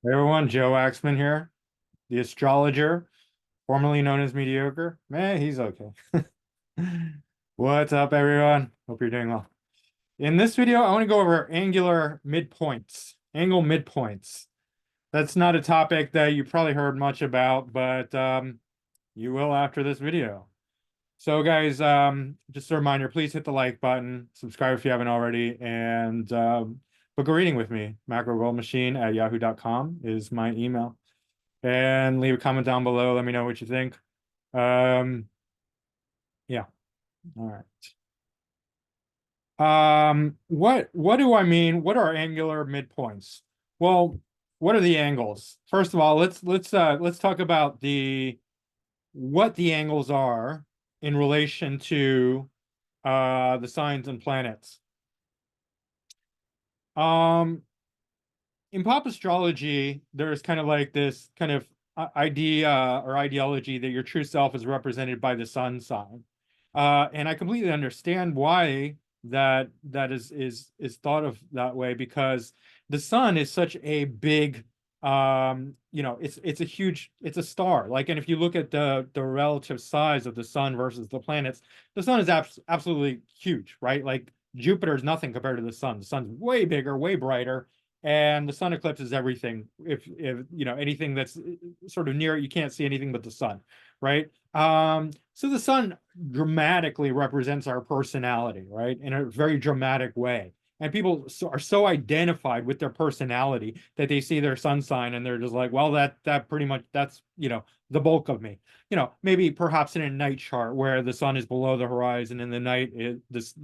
Hey everyone, Joe Axman here, the astrologer, formerly known as Mediocre. Man, he's okay. What's up, everyone? Hope you're doing well. In this video, I want to go over angular midpoints, angle midpoints. That's not a topic that you probably heard much about, but you will after this video. So, guys, just a reminder, please hit the like button, subscribe if you haven't already, and book a reading with me. macrogoldmachine@yahoo.com is my email. And leave a comment down below. Let me know what you think. Yeah. All right. What do I mean? What are angular midpoints? Well, what are the angles? First of all, let's talk about what the angles are in relation to the signs and planets. In pop astrology, there's kind of like this kind of idea or ideology that your true self is represented by the sun sign. And I completely understand why that is thought of that way, because the sun is such a big it's a star. Like, and if you look at the relative size of the sun versus the planets, the sun is absolutely huge, right? Like Jupiter is nothing compared to the sun. The sun's way bigger, way brighter, and the sun eclipse is everything. If anything that's sort of near it, you can't see anything but the sun, right? So the sun dramatically represents our personality, right, in a very dramatic way. And people are so identified with their personality that they see their sun sign and they're just like, well, that pretty much, that's the bulk of me. Maybe perhaps in a night chart where the sun is below the horizon and the night is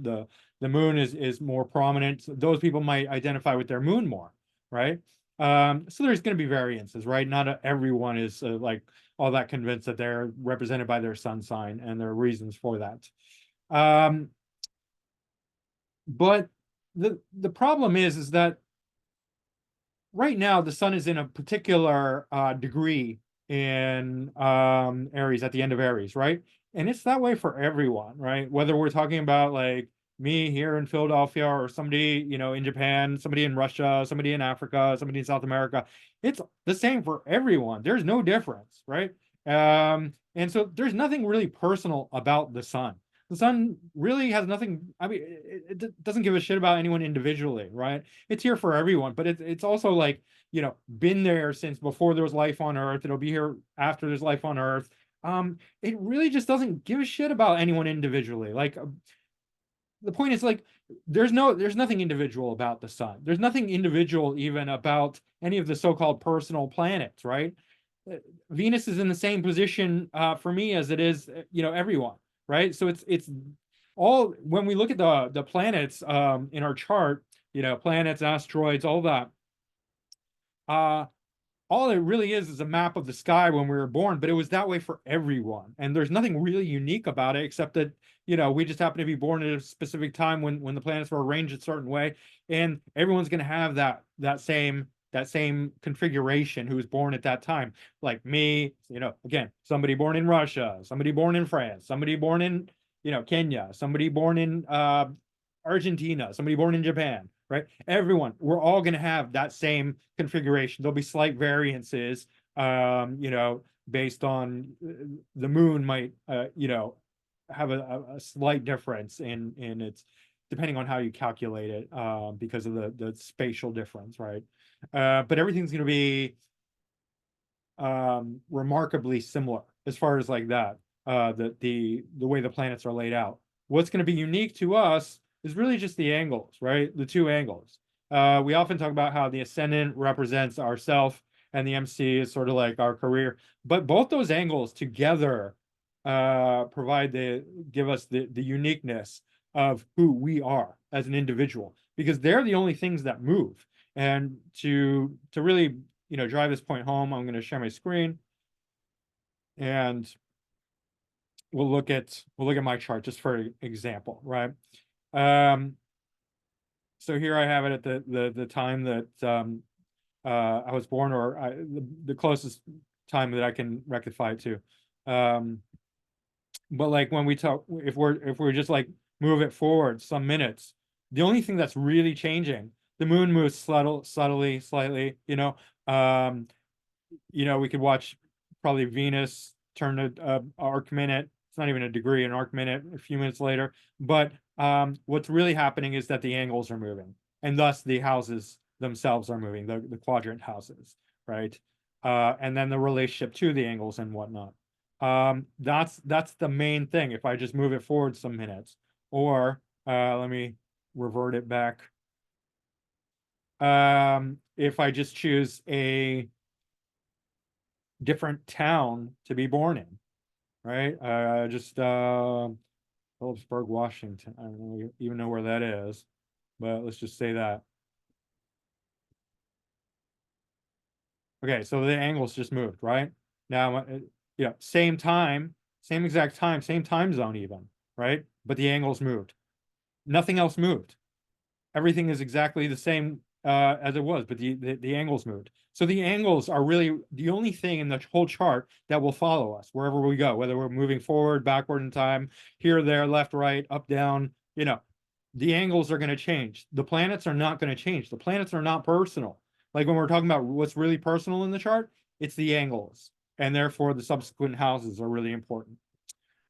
the moon is more prominent. Those people might identify with their moon more, right? So there's going to be variances, right? Not everyone is like all that convinced that they're represented by their sun sign, and there are reasons for that. But the problem is that right now the sun is in a particular degree in Aries, at the end of Aries, right? And it's that way for everyone, right? Whether we're talking about like me here in Philadelphia, or somebody, in Japan, somebody in Russia, somebody in Africa, somebody in South America, it's the same for everyone. There's no difference, right? And so there's nothing really personal about the sun. The sun really has nothing. I mean, it doesn't give a shit about anyone individually, right? It's here for everyone, but it's also like, been there since before there was life on Earth. It'll be here after there's life on Earth. It really just doesn't give a shit about anyone individually. Like, the point is, like, there's nothing individual about the sun. There's nothing individual even about any of the so-called personal planets, right? Venus is in the same position for me as it is, everyone, right? So it's all, when we look at the planets in our chart, planets, asteroids, all that. All it really is a map of the sky when we were born, but it was that way for everyone. And there's nothing really unique about it, except that, we just happen to be born at a specific time when the planets were arranged a certain way. And everyone's going to have that same configuration who was born at that time. Like me, again, somebody born in Russia, somebody born in France, somebody born in, Kenya, somebody born in Argentina, somebody born in Japan, right? Everyone, we're all going to have that same configuration. There'll be slight variances, based on the moon might, have a slight difference in its, depending on how you calculate it, because of the spatial difference, right? But everything's going to be remarkably similar as far as like that, the way the planets are laid out. What's going to be unique to us is really just the angles, right? The two angles. We often talk about how the ascendant represents ourself and the MC is sort of like our career, but both those angles together give us the uniqueness of who we are as an individual, because they're the only things that move. And to really, drive this point home, I'm going to share my screen and we'll look at my chart just for example, right? So here I have it at the time that I was born, or the closest time that I can rectify it to. But like when we talk, if we're just like move it forward some minutes, the only thing that's really changing, the moon moves subtly, slightly, Um, we could watch probably Venus turn a arc minute. It's not even a degree, an arc minute a few minutes later. But what's really happening is that the angles are moving, and thus the houses themselves are moving, the quadrant houses, right? And then the relationship to the angles and whatnot. That's the main thing. If I just move it forward some minutes, or let me revert it back. If I just choose a different town to be born in, right? Just Phillipsburg, Washington. I don't even know where that is, but let's just say that. Okay, so the angles just moved, right? Now, yeah, same time, same exact time, same time zone even, right? But the angles moved. Nothing else moved. Everything is exactly the same as it was, but the angles moved. So the angles are really the only thing in the whole chart that will follow us wherever we go, whether we're moving forward, backward in time, here, there, left, right, up, down, the angles are going to change. The planets are not going to change. The planets are not personal. Like when we're talking about what's really personal in the chart, it's the angles. And therefore the subsequent houses are really important.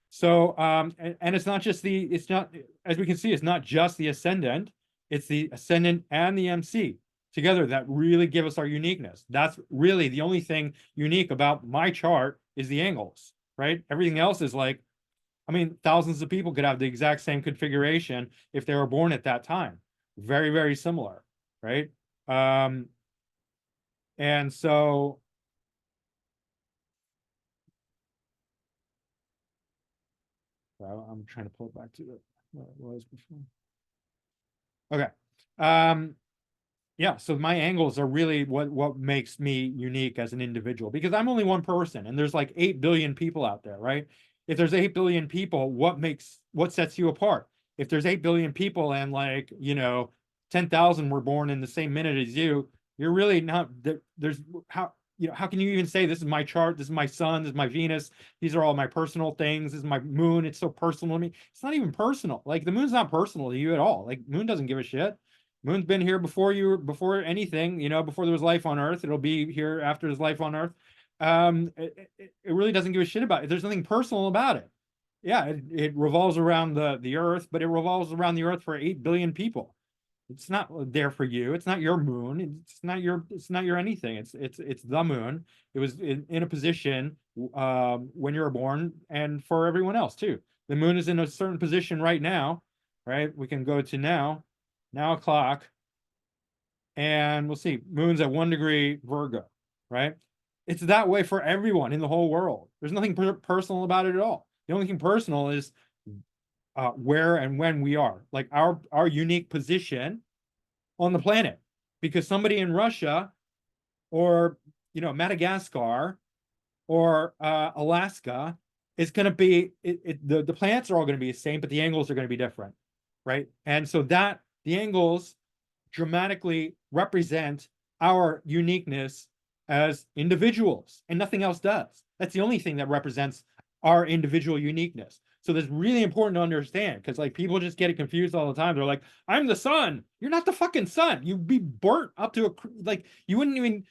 So, and it's not just it's not, as we can see, it's not just the ascendant, it's the ascendant and the MC together that really give us our uniqueness. That's really the only thing unique about my chart is the angles, right? Everything else is like, I mean, thousands of people could have the exact same configuration if they were born at that time. Very, very similar, right? And so I'm trying to pull it back to what it was before. Okay. Yeah, so my angles are really what makes me unique as an individual, because I'm only one person and there's like 8 billion people out there, right? If there's 8 billion people, what sets you apart? If there's 8 billion people and 10,000 were born in the same minute as you, you're really not there's how can you even say this is my chart, this is my sun, this is my Venus, these are all my personal things, this is my moon, it's so personal to me. It's not even personal. Like the moon's not personal to you at all. Like moon doesn't give a shit. Moon's been here before anything, before there was life on Earth. It'll be here after there's life on Earth. It really doesn't give a shit about it. There's nothing personal about it. Yeah, it revolves around the Earth, but it revolves around the Earth for 8 billion people. It's not there for you. It's not your moon. It's not your anything. It's the moon. It was in a position when you were born, and for everyone else too. The moon is in a certain position right now, right? We can go to now o'clock, and we'll see. Moon's at 1 degree Virgo, right? It's that way for everyone in the whole world. There's nothing personal about it at all. The only thing personal is where and when we are, like our unique position on the planet, because somebody in Russia or Madagascar or Alaska is going to be the planets are all going to be the same, but the angles are going to be different, right? And so that the angles dramatically represent our uniqueness as individuals, and nothing else does. That's the only thing that represents our individual uniqueness. So that's really important to understand, because like people just get it confused all the time. They're like, I'm the sun. You're not the fucking sun. You'd be burnt up to you wouldn't even,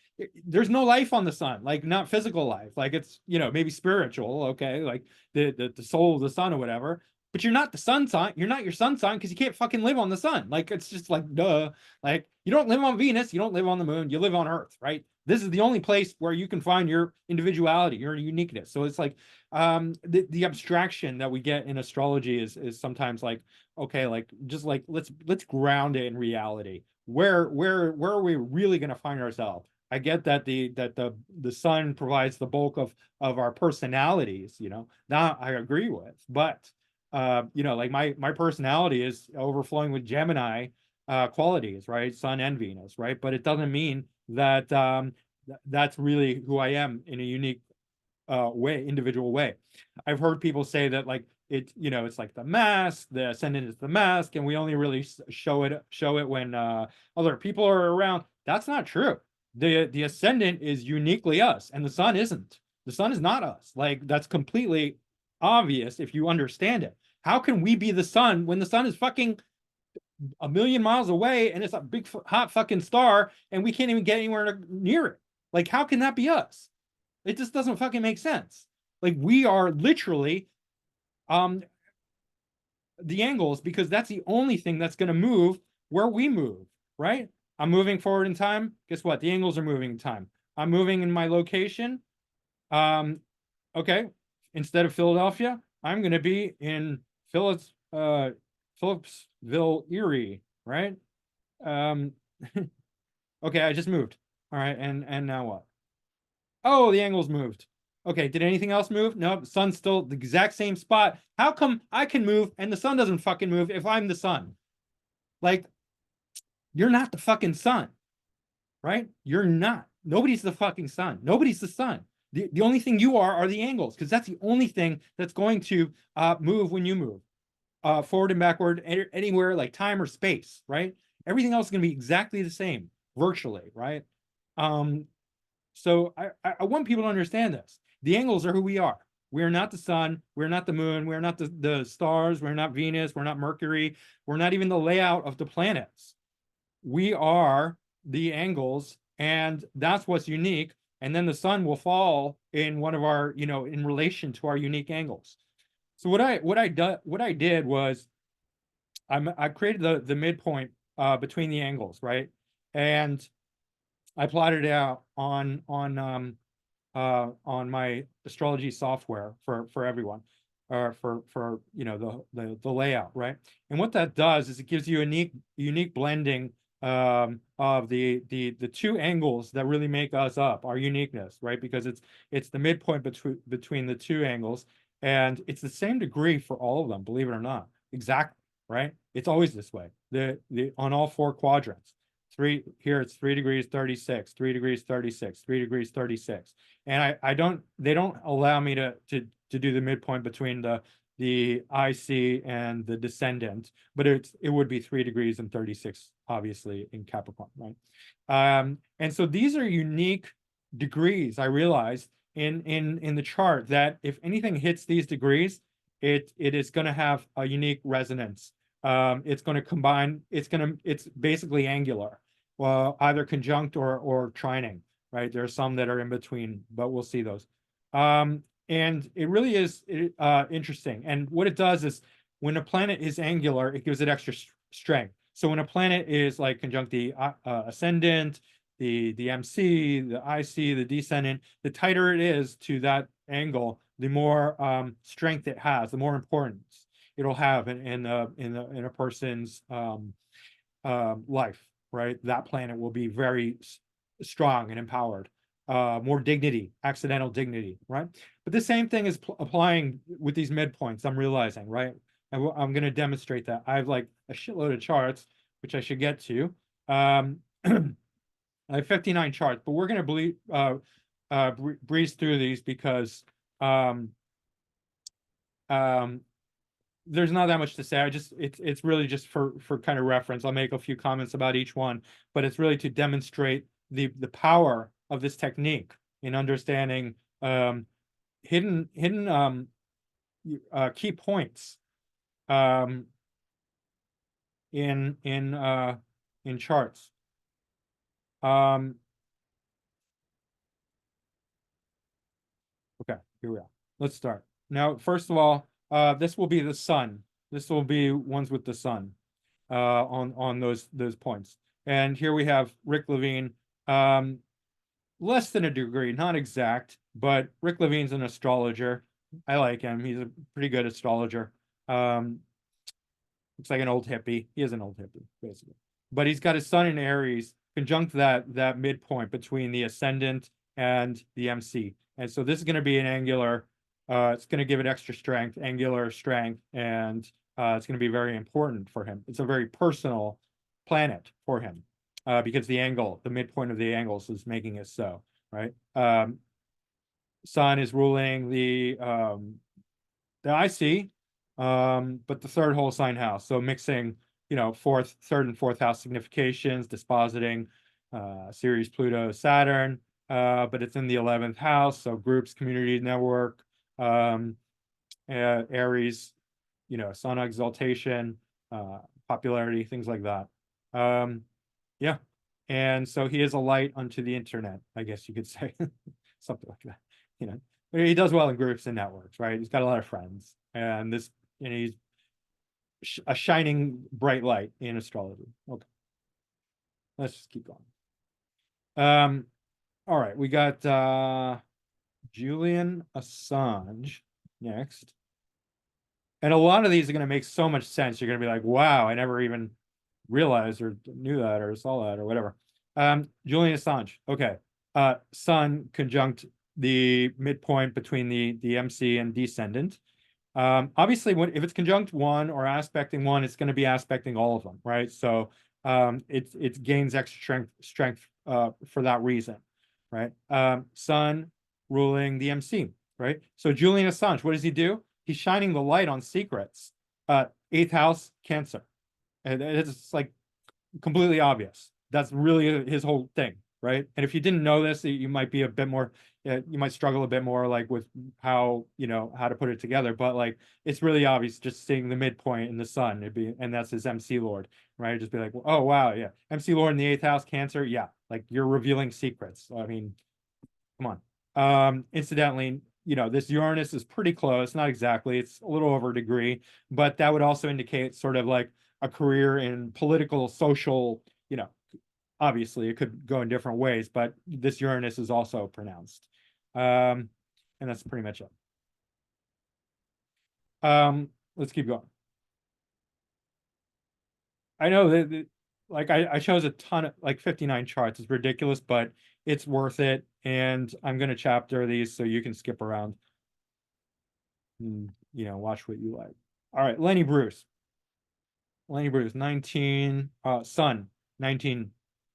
there's no life on the sun, like not physical life. Like it's, maybe spiritual, okay, like the soul of the sun or whatever. But you're not the sun sign. You're not your sun sign, because you can't fucking live on the sun. Like it's just like duh. Like you don't live on Venus, you don't live on the moon, you live on Earth, right? This is the only place where you can find your individuality, your uniqueness. So it's like the abstraction that we get in astrology is sometimes like, okay, like just like let's ground it in reality. Where are we really going to find ourselves? I get that the sun provides the bulk of our personalities, that I agree with, but like my personality is overflowing with Gemini qualities, right? Sun and Venus, right? But it doesn't mean that that's really who I am in a unique way, individual way. I've heard people say that like it's like the mask, the ascendant is the mask, and we only really show it when other people are around. That's not true. The ascendant is uniquely us, and the sun isn't. The sun is not us. Like that's completely obvious if you understand it. How can we be the sun when the sun is fucking a million miles away and it's a big hot fucking star and we can't even get anywhere near it? Like, how can that be us? It just doesn't fucking make sense. Like, we are literally the angles, because that's the only thing that's going to move where we move, right? I'm moving forward in time. Guess what? The angles are moving in time. I'm moving in my location. Um, okay. Instead of Philadelphia, I'm going to be in Phillipsville, Erie, right? Um, okay, I just moved. All right, and now what? Oh, the angles moved. Okay, did anything else move? No, the sun's still the exact same spot. How come I can move and the sun doesn't fucking move if I'm the sun? Like, you're not the fucking sun, right? You're not. Nobody's the fucking sun. Nobody's the sun. The only thing you are the angles, because that's the only thing that's going to move when you move forward and backward, anywhere, like time or space, right? Everything else is going to be exactly the same, virtually, right? Um, so I want people to understand this. The angles are who we are. We're not the sun. We're not the moon. We're not the stars. We're not Venus. We're not Mercury. We're not even the layout of the planets. We are the angles, and that's what's unique. And then the sun will fall in one of our, in relation to our unique angles. So what I did was I created the midpoint between the angles, right? And I plotted it out on my astrology software for everyone, or for the layout, right? And what that does is it gives you a unique blending of the two angles that really make us up, our uniqueness, right? Because it's the midpoint between the two angles, and it's the same degree for all of them, believe it or not. Exactly, right? It's always this way. The on all four quadrants. Three here, it's 3 degrees 36, 3 degrees 36, 3 degrees 36. And they don't allow me to do the midpoint between the IC and the descendant, but it would be 3 degrees and 36, obviously, in Capricorn, right? And so these are unique degrees. I realized in the chart that if anything hits these degrees, it is going to have a unique resonance. It's going to combine. It's basically angular, well, either conjunct or trining, right? There are some that are in between, but we'll see those. And it really is interesting. And what it does is when a planet is angular, it gives it extra strength. So when a planet is like conjunct the ascendant, the MC, the IC, the descendant, the tighter it is to that angle, the more strength it has, the more importance it'll have in a person's life, right? That planet will be very strong and empowered, more dignity, accidental dignity, right? But the same thing is applying with these midpoints. I'm realizing, right? I'm going to demonstrate that. I have like a shitload of charts, which I should get to. I have 59 charts, but we're going to breeze through these because there's not that much to say. It's really just for kind of reference. I'll make a few comments about each one, but it's really to demonstrate the power of this technique in understanding hidden key points in charts. Okay, here we are. Let's start. Now, first of all, this will be the sun. This will be ones with the sun on those points. And here we have Rick Levine, less than a degree, not exact, but Rick Levine's an astrologer. I like him. He's a pretty good astrologer. Looks like an old hippie. He is an old hippie, basically. But he's got his sun in Aries, conjunct that midpoint between the ascendant and the MC. And so this is going to be an angular. It's going to give it extra strength, angular strength, and it's going to be very important for him. It's a very personal planet for him because the midpoint of the angles is making it so, right? Sun is ruling the IC, but the third whole sign house. So mixing, third and fourth house significations, dispositing Ceres, Pluto, Saturn, but it's in the 11th house. So groups, community, network, Aries, sun exaltation, popularity, things like that. Yeah. And so he is a light unto the internet, I guess you could say. Something like that. You know, but he does well in groups and networks, right? He's got a lot of friends, and he's a shining bright light in astrology. Okay, let's just keep going. All right, we got Julian Assange next. And a lot of these are going to make so much sense. You're going to be like, wow, I never even realized or knew that or saw that or whatever. Julian Assange. Okay. Sun conjunct the midpoint between the MC and descendant. Obviously, if it's conjunct one or aspecting one, it's going to be aspecting all of them, right? So it gains extra strength for that reason, right? Sun ruling the MC, right? So Julian Assange, what does he do? He's shining the light on secrets. Eighth house, Cancer, and it's like completely obvious. That's really his whole thing, right? And if you didn't know this, you might be a bit more, you might struggle a bit more like with how, how to put it together. But like, it's really obvious just seeing the midpoint in the sun. And that's his MC Lord, right? It'd just be like, oh, wow, yeah. MC Lord in the eighth house, Cancer. Yeah. Like you're revealing secrets. I mean, come on. Incidentally, this Uranus is pretty close, not exactly, it's a little over a degree, but that would also indicate sort of like a career in political, social, obviously it could go in different ways, but this Uranus is also pronounced. And that's pretty much it. Let's keep going. I know that like I chose a ton of like 59 charts. It's ridiculous, but it's worth it. And I'm going to chapter these so you can skip around and, watch what you like. All right, Lenny Bruce. Lenny Bruce, 19, sun, 19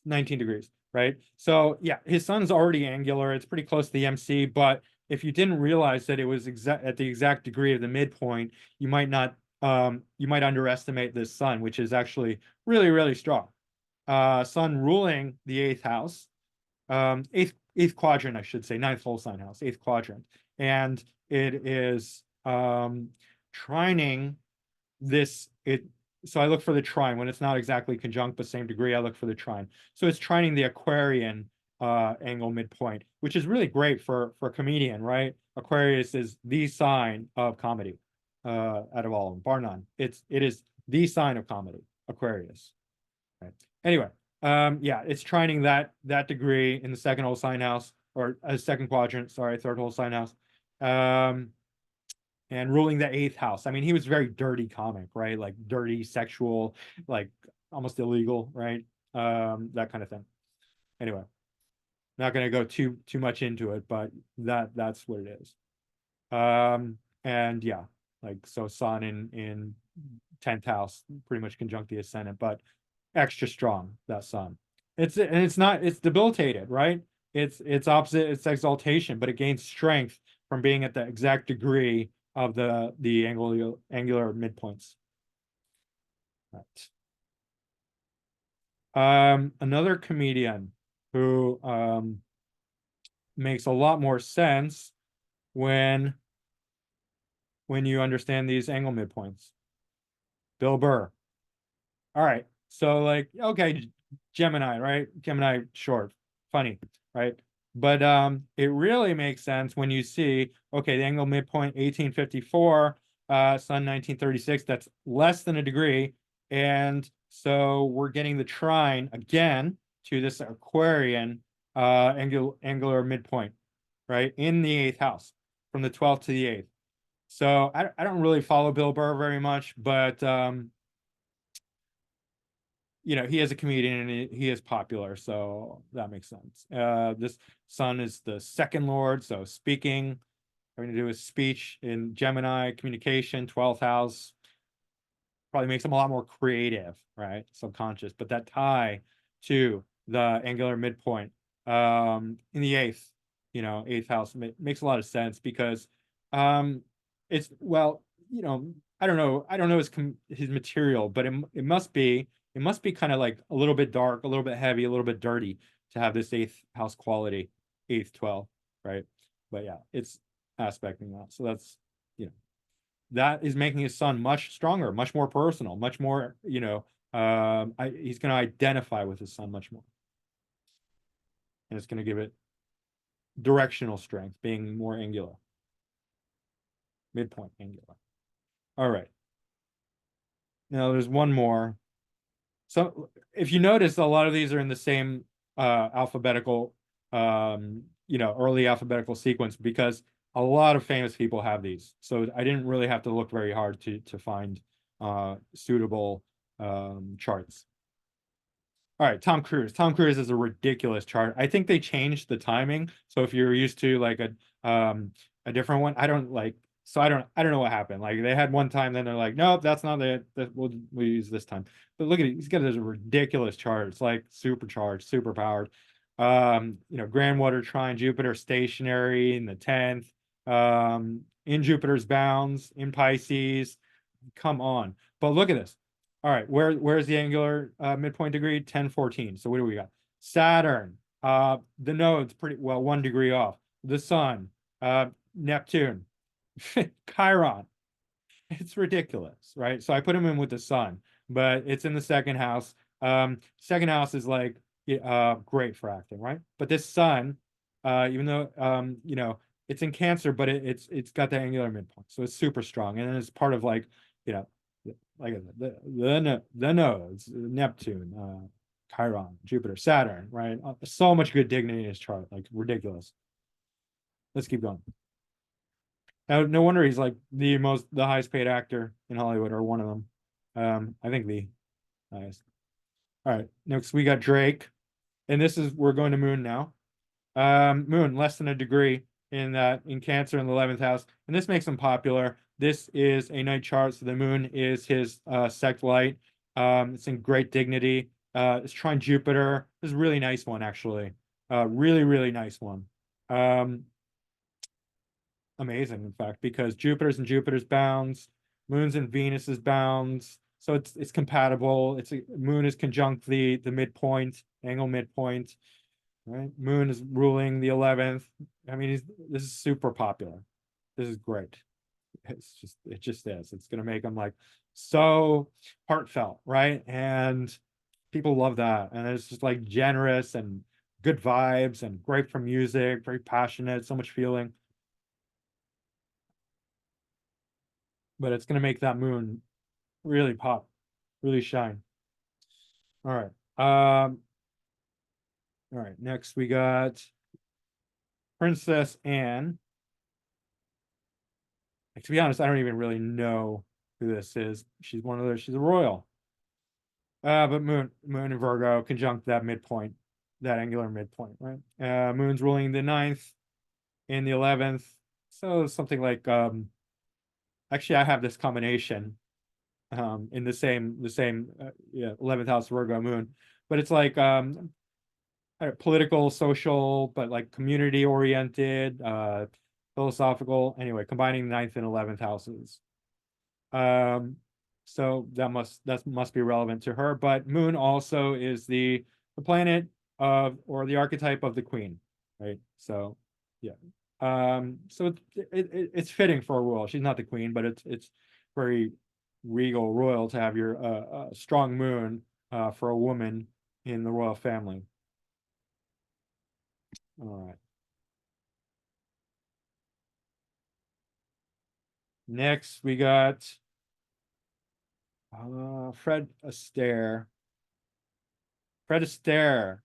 degrees, right? So yeah, his sun's already angular. It's pretty close to the MC, but if you didn't realize that it was at the exact degree of the midpoint, you might not, you might underestimate this sun, which is actually really, really strong. Sun ruling the eighth house, eighth quadrant, I should say, ninth whole sign house, eighth quadrant. And it is trining so I look for the trine when it's not exactly conjunct, but same degree, I look for the trine. So it's trining the Aquarian angle midpoint, which is really great for a comedian, right? Aquarius is the sign of comedy out of all of them, bar none. It is the sign of comedy, Aquarius. Right. Anyway, yeah, it's trining that degree in the second whole sign house, or second quadrant, sorry, third whole sign house. And ruling the eighth house. I mean, he was very dirty comic, right? Like dirty, sexual, like almost illegal, right? That kind of thing. Anyway, not going to go too much into it, but that's what it is. And yeah, like so Sun in 10th house, pretty much conjunct the ascendant, but extra strong, that Sun. It's debilitated, right? It's opposite, it's exaltation, but it gains strength from being at the exact degree of the angular midpoints. Right. Another comedian who makes a lot more sense when you understand these angle midpoints. Bill Burr. All right. So like, okay, Gemini, right? Gemini short, funny, right? But it really makes sense when you see, okay, the angle midpoint 1854, Sun 1936, that's less than a degree. And so we're getting the trine again to this Aquarian angular midpoint, right? In the eighth house, from the 12th to the 8th. So I don't really follow Bill Burr very much, but he is a comedian and he is popular, so that makes sense. This Sun is the second lord, so speaking, having to do with speech in Gemini, communication, 12th house, probably makes him a lot more creative, right? Subconscious, but that tie to the angular midpoint in the eighth, eighth house makes a lot of sense because it's, well, I don't know his material, but it must be kind of like a little bit dark, a little bit heavy, a little bit dirty to have this eighth house quality, eighth, 12, right? But yeah, it's aspecting that. So that's, that is making his Sun much stronger, much more personal, much more, he's going to identify with his Sun much more. and it's going to give it directional strength, being more angular, midpoint angular. All right. Now there's one more. So if you notice, a lot of these are in the same alphabetical, early alphabetical sequence, because a lot of famous people have these. So I didn't really have to look very hard to find suitable charts. All right, Tom Cruise. Tom Cruise is a ridiculous chart. I think they changed the timing. So if you're used to like a different one, I don't know what happened. Like they had one time, then they're like, nope, that's not it. We'll use this time. But look at it, he's got this ridiculous chart. It's like supercharged, super powered. Grand Water Trine, Jupiter stationary in the 10th. In Jupiter's bounds, in Pisces. Come on. But look at this. All right, where's the angular midpoint degree? 10, 14. So what do we got? Saturn. The node's pretty well 1 degree off. The sun, Neptune, Chiron. It's ridiculous, right? So I put him in with the sun, but it's in the second house. Second house is like great for acting, right? But this sun, even though it's in Cancer, but it's got the angular midpoint, so it's super strong, and then it's part of like you know like the nodes, Neptune, Chiron, Jupiter, Saturn, right? So much good dignity in his chart, like ridiculous. Let's keep going. Now, no wonder he's like the highest paid actor in Hollywood, or one of them. I think the highest. All right, next we got Drake, and we're going to Moon now. Moon less than 1 degree in Cancer in the 11th house, and this makes him popular. This is a night chart, so the moon is his sect light. It's in great dignity. It's trine Jupiter. This is a really nice one, actually. Really, really nice one. Amazing, in fact, because Jupiter's in Jupiter's bounds, moon's in Venus's bounds, so it's compatible. Moon is conjunct the midpoint, angle midpoint, right? Moon is ruling the 11th. I mean, this is super popular. This is great. It just is. It's gonna make them like so heartfelt, right? And people love that. And it's just like generous and good vibes and great for music, very passionate, so much feeling. But it's gonna make that moon really pop, really shine. All right. All right, next we got Princess Anne. Like, to be honest, I don't even really know who this is. She's a royal. But Moon and Virgo conjunct that midpoint, that angular midpoint, right? Moon's ruling the 9th in the 11th. So something like actually I have this combination in the same 11th house Virgo Moon, but it's like political, social, but like community oriented, philosophical. Anyway, combining 9th and 11th houses. So that must be relevant to her. But Moon also is the planet of, or the archetype of, the queen, right? So yeah. So it's fitting for a royal. She's not the queen, but it's very regal, royal to have your strong moon for a woman in the royal family. All right. Next, we got Fred Astaire. Fred Astaire,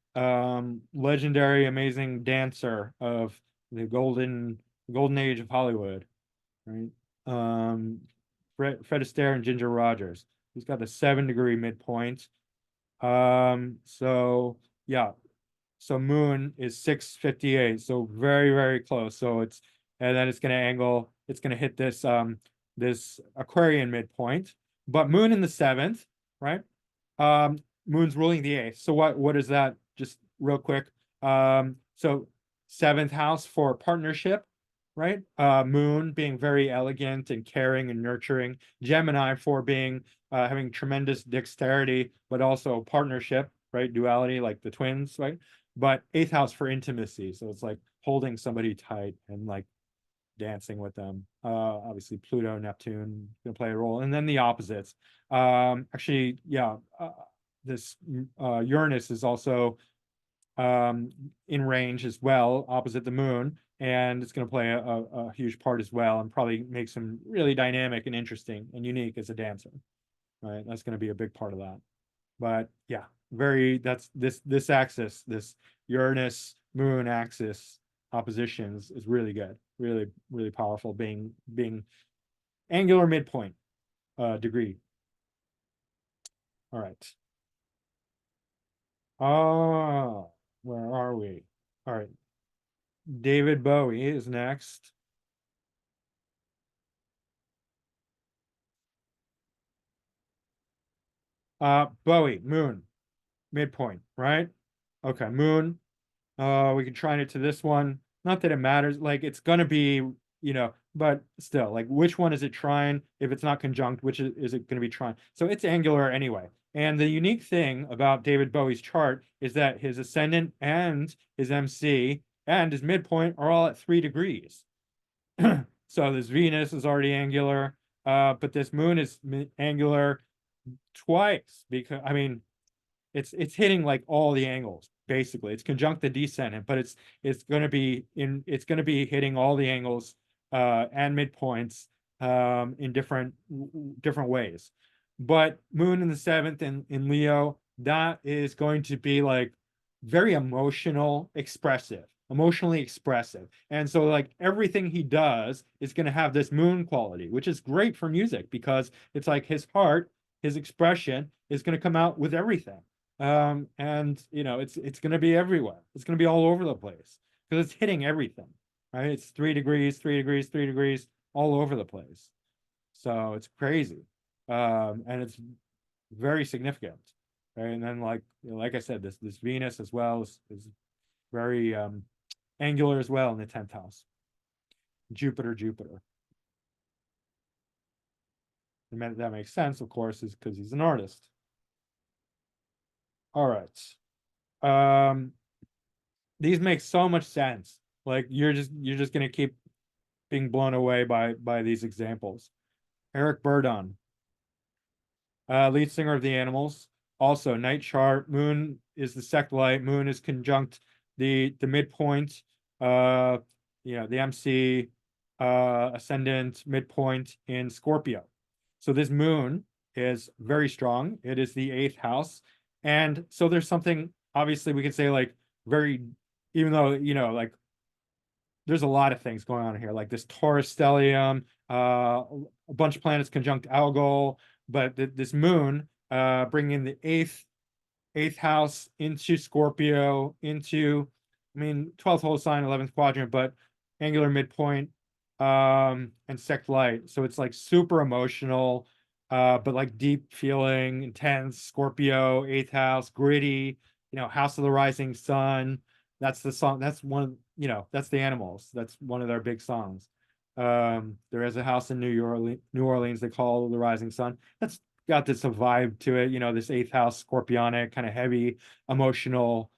legendary, amazing dancer of the golden age of Hollywood, right? Fred Astaire and Ginger Rogers. He's got the 7 degree midpoint. So yeah, so Moon is 658, so very, very close. So and then it's gonna hit this Aquarian midpoint, but Moon in the 7th, right? Moon's ruling the 8th. So what is that? Just real quick. So 7th house for partnership, right? Moon being very elegant and caring and nurturing. Gemini for being having tremendous dexterity, but also partnership, right? Duality, like the twins, right? But 8th house for intimacy. So it's like holding somebody tight and like dancing with them. Obviously Pluto, Neptune gonna play a role. And then the opposites. Actually, yeah, this Uranus is also in range as well, opposite the moon, and it's going to play a huge part as well, and probably makes him really dynamic and interesting and unique as a dancer. Right, that's going to be a big part of that. But yeah, very that's this axis, this Uranus Moon axis oppositions is really good, really powerful, being angular midpoint degree. All right. Oh, where are we? All right. David Bowie is next. Bowie, moon, midpoint, right? Okay, moon. We can try it to this one. Not that it matters. Like it's gonna be, but still, like which one is it trine? If it's not conjunct, which is it gonna be trine? So it's angular anyway. And the unique thing about David Bowie's chart is that his ascendant and his MC and his midpoint are all at 3 degrees. So this Venus is already angular, but this moon is angular twice because I mean it's hitting like all the angles basically. It's conjunct the descendant, but it's going to be hitting all the angles and midpoints in different ways. But moon in the seventh in Leo, that is going to be like very emotionally expressive. And so like everything he does is going to have this moon quality, which is great for music because it's like his heart, his expression is going to come out with everything. And it's going to be everywhere. It's going to be all over the place because it's hitting everything, right? It's 3 degrees, 3 degrees, 3 degrees, all over the place. So it's crazy. And it's very significant. Right? And then like I said, this Venus as well is very angular as well in the 10th house. Jupiter. And that makes sense, of course, is because he's an artist. All right. These make so much sense. Like you're just gonna keep being blown away by these examples. Eric Burdon, lead singer of the Animals. Also, night chart. Moon is the sect light. Moon is conjunct the midpoint. Uh, the MC ascendant midpoint in Scorpio. So this moon is very strong. It is the eighth house, and so there's something. Obviously, we could say like very, even though like there's a lot of things going on here, like this Taurus stellium, a bunch of planets conjunct Algol, but this moon bringing the eighth house into Scorpio, into, I mean, 12th whole sign, 11th quadrant, but angular midpoint, and sect light. So it's like super emotional, but like deep feeling, intense, Scorpio, eighth house, gritty, house of the rising sun. That's the song. That's that's the Animals. That's one of their big songs. There is a house in New Orleans they call the Rising Sun. That's got this vibe to it, this eighth house scorpionic, kind of heavy, emotional,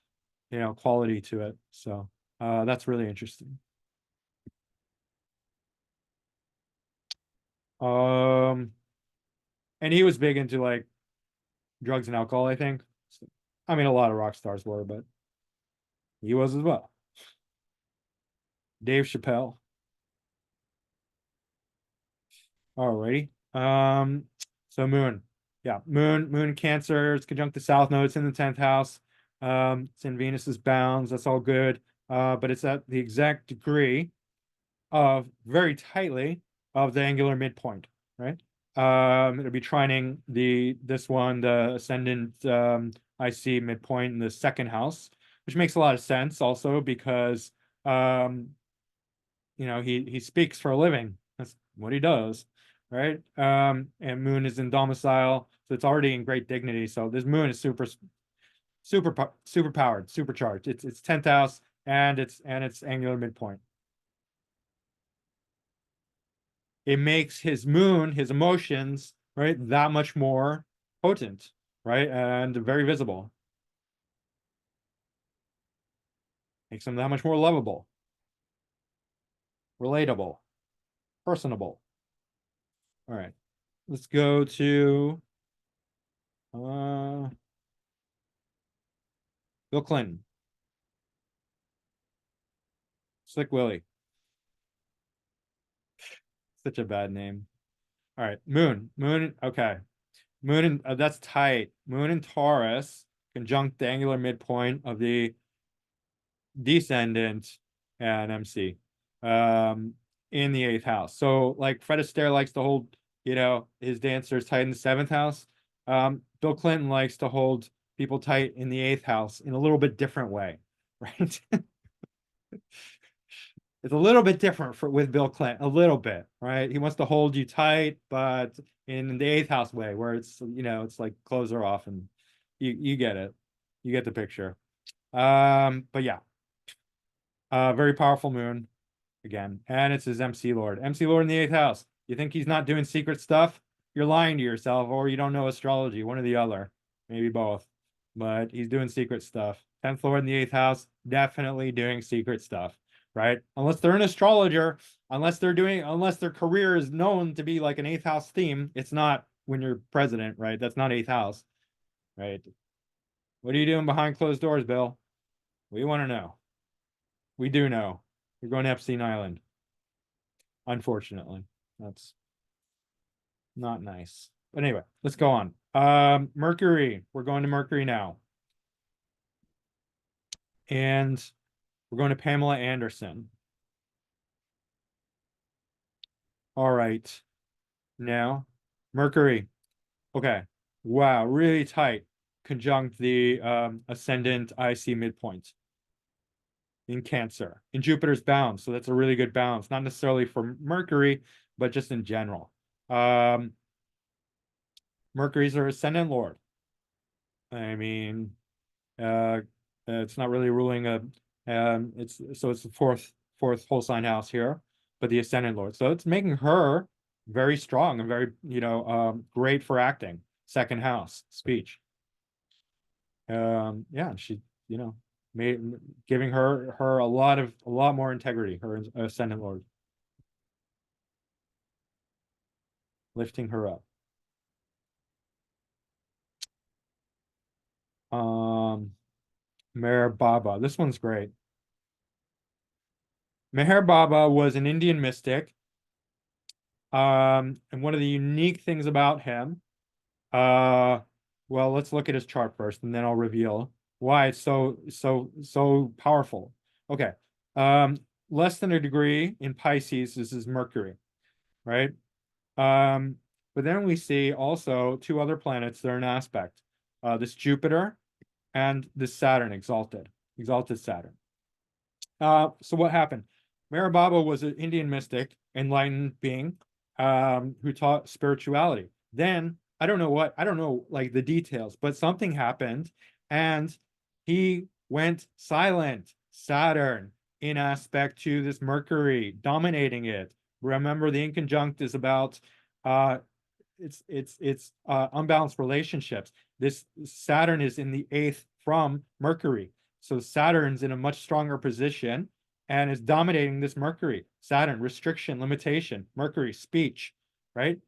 quality to it. So that's really interesting. Um, and he was big into like drugs and alcohol, I think. So, I mean, a lot of rock stars were, but he was as well. Dave Chappelle. Alrighty. So Moon. Yeah, Moon Cancer, it's conjunct the South Node, it's in the 10th house. It's in Venus's bounds, that's all good. But it's at the exact degree of very tightly of the angular midpoint, right? It'll be trining this one, the ascendant IC midpoint in the second house, which makes a lot of sense also because he speaks for a living. That's what he does, right? And Moon is in domicile, so it's already in great dignity. So this Moon is super powered, supercharged. It's 10th house and it's angular midpoint. It makes his Moon, his emotions, right, that much more potent, right, and very visible. Makes him that much more lovable, relatable, personable. All right, let's go to uh Bill Clinton. Slick Willie. Such a bad name. All right, Moon. Moon. Okay. Moon and that's tight. Moon and Taurus conjunct the angular midpoint of the descendant and MC in the eighth house. So like Fred Astaire likes to hold, his dancers tight in the seventh house. Bill Clinton likes to hold people tight in the eighth house in a little bit different way, right? It's a little bit different with Bill Clinton, a little bit, right? He wants to hold you tight, but in the eighth house way, where it's like clothes are off and you get it. You get the picture. But yeah. Very powerful moon again. And it's his MC Lord. MC Lord in the eighth house. You think he's not doing secret stuff? You're lying to yourself, or you don't know astrology, one or the other. Maybe both. But he's doing secret stuff. 10th Lord in the eighth house, definitely doing secret stuff, right? Unless they're an astrologer, unless their career is known to be like an eighth house theme, it's not when you're president, right? That's not eighth house, right? What are you doing behind closed doors, Bill? We want to know. We do know. You're going to Epstein Island. Unfortunately. That's not nice. But anyway, let's go on. Mercury. We're going to Mercury now. And we're going to Pamela Anderson. All right. Now, Mercury. Okay. Wow, really tight. Conjunct the ascendant IC midpoint in Cancer, in Jupiter's bounds. So that's a really good balance, not necessarily for Mercury, but just in general. Mercury's our ascendant lord. I mean, it's not really ruling it's the fourth whole sign house here, but the ascendant lord. So it's making her very strong and very, great for acting. Second house, speech. Yeah, she, giving her a lot more integrity, her ascendant lord. Lifting her up. Meher Baba. This one's great. Meher Baba was an Indian mystic. And one of the unique things about him, well, let's look at his chart first, and then I'll reveal why it's so powerful. Okay. Less than a degree in Pisces, this is Mercury, right? But then we see also two other planets that are in aspect. This Jupiter and this Saturn, exalted Saturn. So what happened? Meher Baba was an Indian mystic, enlightened being, who taught spirituality. Then I don't know like the details, but something happened and he went silent. Saturn in aspect to this Mercury, dominating it. Remember, the inconjunct is about it's unbalanced relationships. This Saturn is in the eighth from Mercury. So Saturn's in a much stronger position and is dominating this Mercury. Saturn, restriction, limitation, Mercury, speech, right?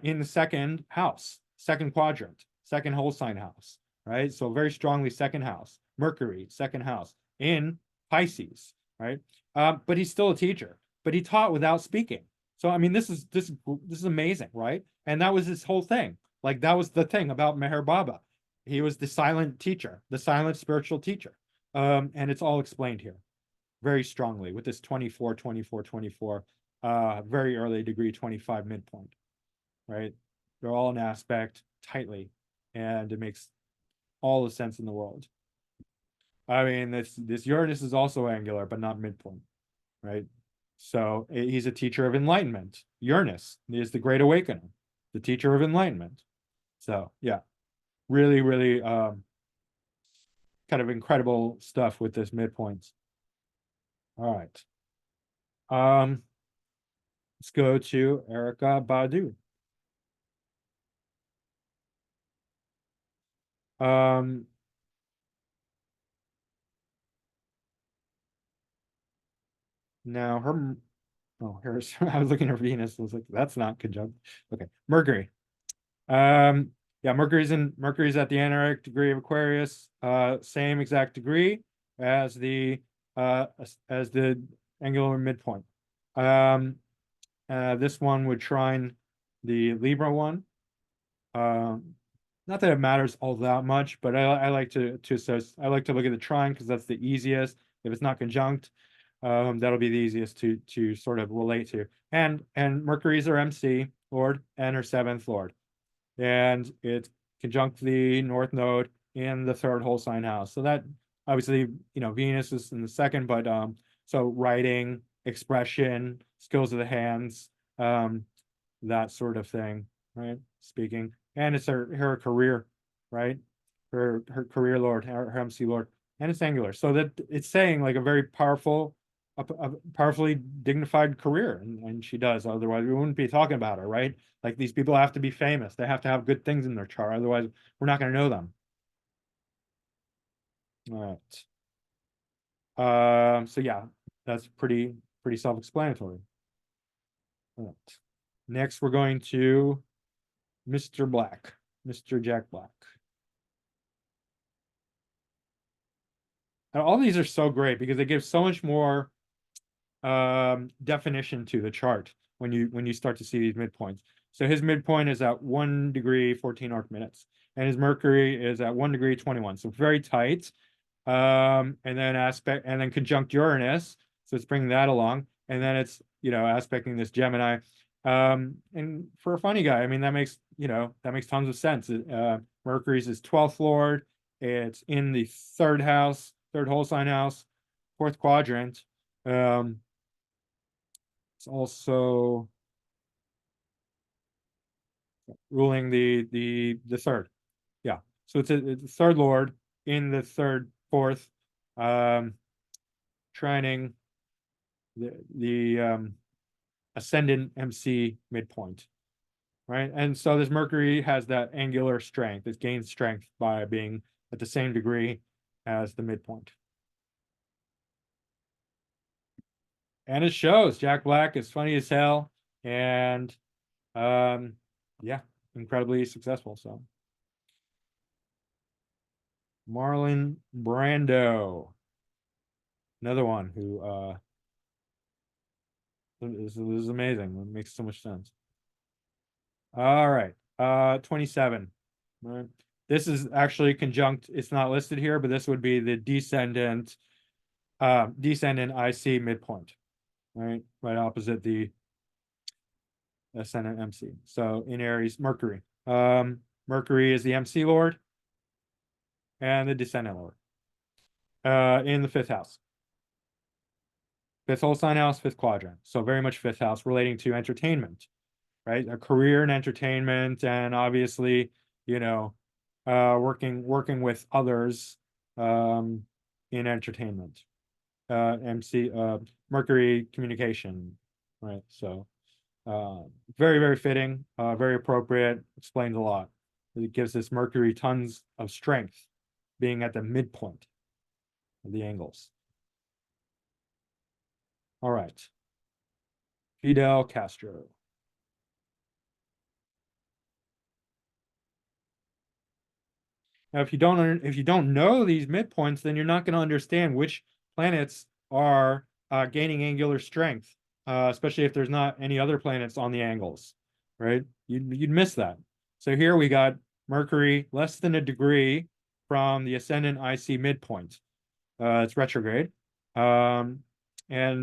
In the second house, second quadrant, second whole sign house, right? So very strongly second house, Mercury, second house in Pisces, right? But he's still a teacher, but he taught without speaking. So I mean, this is amazing, right? And that was his whole thing. Like that was the thing about Meher Baba. He was the silent teacher, the silent spiritual teacher. And it's all explained here very strongly with this 24, 24, 24, very early degree 25 midpoint, right? They're all in aspect tightly, and it makes all the sense in the world. I mean, this Uranus is also angular, but not midpoint, right? So he's a teacher of enlightenment. Uranus is the great awakening, the teacher of enlightenment. So yeah, really, really kind of incredible stuff with this midpoints. All right. Let's go to Erykah Badu. Now her, here's I was looking at Venus. I was like, that's not conjunct. Okay, Mercury. Yeah, Mercury's at the anarchic degree of Aquarius, same exact degree as the angular midpoint. This one would trine the Libra one. Not that it matters all that much, but I like to I like to look at the trine because that's the easiest. If it's not conjunct, that'll be the easiest to sort of relate to. And Mercury's her MC Lord and her seventh Lord, and it's conjunct the North Node in the third whole sign house. So that obviously, Venus is in the second, but so writing, expression, skills of the hands, that sort of thing, right? Speaking, and it's her career, right? Her career Lord, her MC Lord, and it's angular, so that it's saying like a very powerful, a powerfully dignified career, and she does. Otherwise, we wouldn't be talking about her, right? Like these people have to be famous. They have to have good things in their chart. Otherwise, we're not going to know them. All right. So yeah, that's pretty self-explanatory. All right. Next, we're going to Mr. Black, Mr. Jack Black. And all these are so great because they give so much more definition to the chart when you start to see these midpoints. So his midpoint is at 1 degree 14 arc minutes, and his Mercury is at 1 degree 21. So very tight. And then conjunct Uranus, so it's bringing that along, and then it's aspecting this Gemini. And for a funny guy, I mean that makes tons of sense. Mercury's his 12th lord. It's in the third house, third whole sign house, fourth quadrant. It's also ruling the third. Yeah. So it's a third lord in the fourth, trining the ascendant MC midpoint, right? And so this Mercury has that angular strength. It gains strength by being at the same degree as the midpoint. And it shows. Jack Black is funny as hell, and yeah, incredibly successful. So Marlon Brando, another one who this is amazing. It makes so much sense. All right, 27. Right. This is actually conjunct. It's not listed here, but this would be the descendant IC midpoint, right? Right opposite the ascendant MC. So in Aries, Mercury. Mercury is the MC Lord and the descendant Lord. In the fifth house. Fifth whole sign house, fifth quadrant. So very much fifth house relating to entertainment, right? A career in entertainment, and obviously, working with others in entertainment. MC Mercury communication, right? So very, very fitting, very appropriate, explains a lot. It gives this Mercury tons of strength, being at the midpoint of the angles. All right. Fidel Castro. Now, if you don't know these midpoints, then you're not going to understand which planets are gaining angular strength, especially if there's not any other planets on the angles, right? You'd miss that. So here we got Mercury less than a degree from the ascendant IC midpoint. It's retrograde, and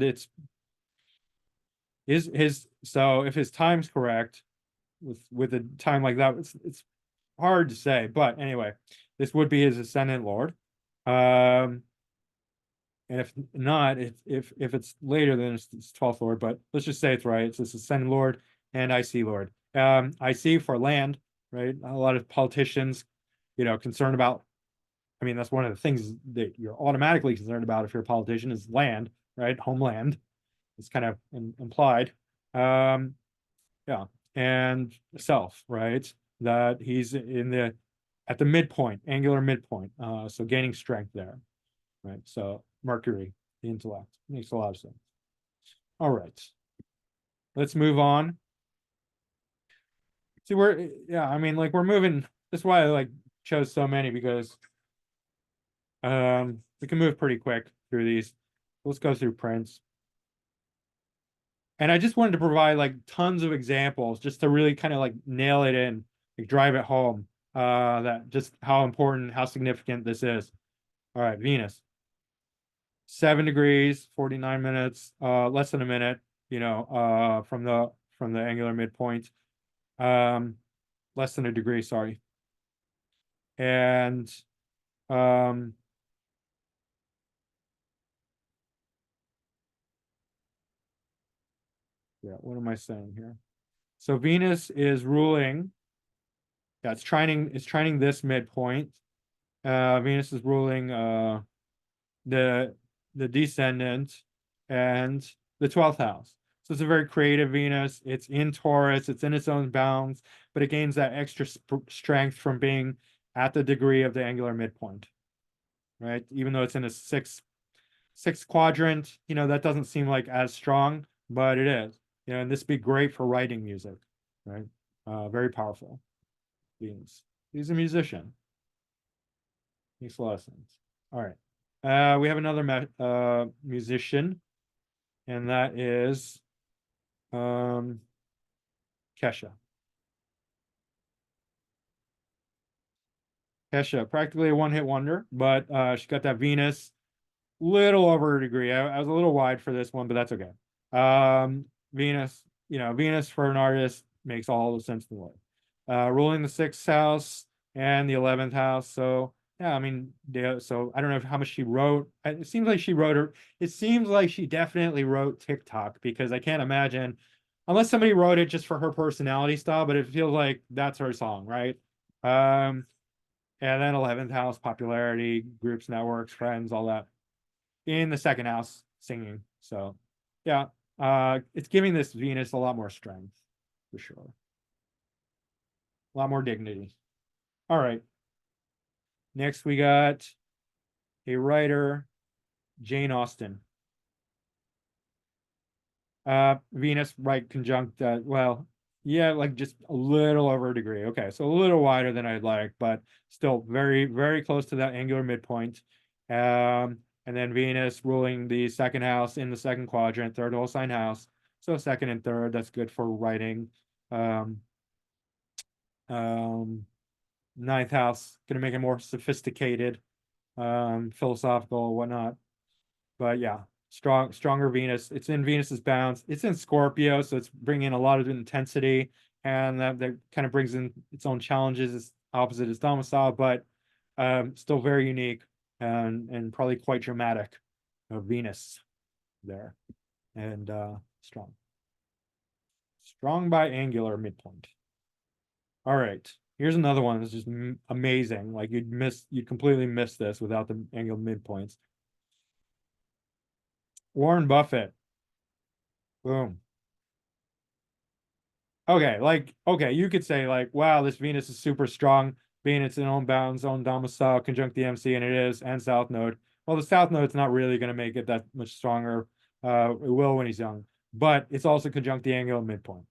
it's so if his time's correct with a time like that, it's hard to say, but anyway, this would be his ascendant lord. And if not, if it's later, then it's 12th lord, but let's just say it's right. It's this ascendant lord and IC lord. IC for land, right? A lot of politicians, concerned about, I mean, that's one of the things that you're automatically concerned about if you're a politician is land, right? Homeland. It's kind of implied. Yeah. And self, right? That he's at the midpoint, angular midpoint. So gaining strength there, right? So Mercury, the intellect, makes a lot of sense. All right, let's move on. See, I mean, like we're moving. That's why I like chose so many, because we can move pretty quick through these. Let's go through Prince. And I just wanted to provide like tons of examples just to really kind of like nail it in, like drive it home, that just how important, how significant this is. All right, Venus, 7 degrees, 49 minutes, less than a minute, from the angular midpoint, um, less than a degree, sorry. And um, yeah, what am I saying here? So Venus is ruling, yeah, it's trining this midpoint. Venus is ruling the the descendant and the 12th house. So it's a very creative Venus. It's in Taurus, it's in its own bounds, but it gains that extra strength from being at the degree of the angular midpoint, right? Even though it's in a sixth quadrant, that doesn't seem like as strong, but it is. And this would be great for writing music, right? Very powerful. Venus. He's a musician. Makes a lot of sense. All right. We have another musician, and that is um Kesha. Kesha, practically a one-hit wonder, but she got that Venus, little over a degree. I was a little wide for this one, but that's okay. Venus, Venus for an artist makes all the sense in the world. Ruling the sixth house and the 11th house. So yeah, I mean, yeah, so I don't know how much she wrote. It seems like she wrote her. It seems like she definitely wrote TikTok because I can't imagine, unless somebody wrote it just for her personality style. But it feels like that's her song, right? Um, and then 11th house, popularity, groups, networks, friends, all that in the second house singing. So yeah, it's giving this Venus a lot more strength for sure. A lot more dignity. All right. Next we got a writer, Jane Austen. Venus right conjunct well, yeah, like just a little over a degree. Okay, so a little wider than I'd like, but still very, very close to that angular midpoint. And then Venus ruling the second house in the second quadrant, third whole sign house. So second and third, that's good for writing. Um, um, Ninth house, gonna make it more sophisticated, philosophical, whatnot. But yeah, stronger Venus. It's in Venus's bounds. It's in Scorpio, so it's bringing a lot of intensity, and that kind of brings in its own challenges. It's opposite its domicile, but still very unique and probably quite dramatic. Venus there, and strong by angular midpoint. All right. Here's another one that's just amazing. Like you'd completely miss this without the angular midpoints. Warren Buffett. Boom. Okay, okay, you could say like, wow, this Venus is super strong, being its own bounds, own domicile, conjunct the MC, and it is, and South Node. Well, the South Node's not really going to make it that much stronger. It will when he's young, but it's also conjunct the angular midpoint,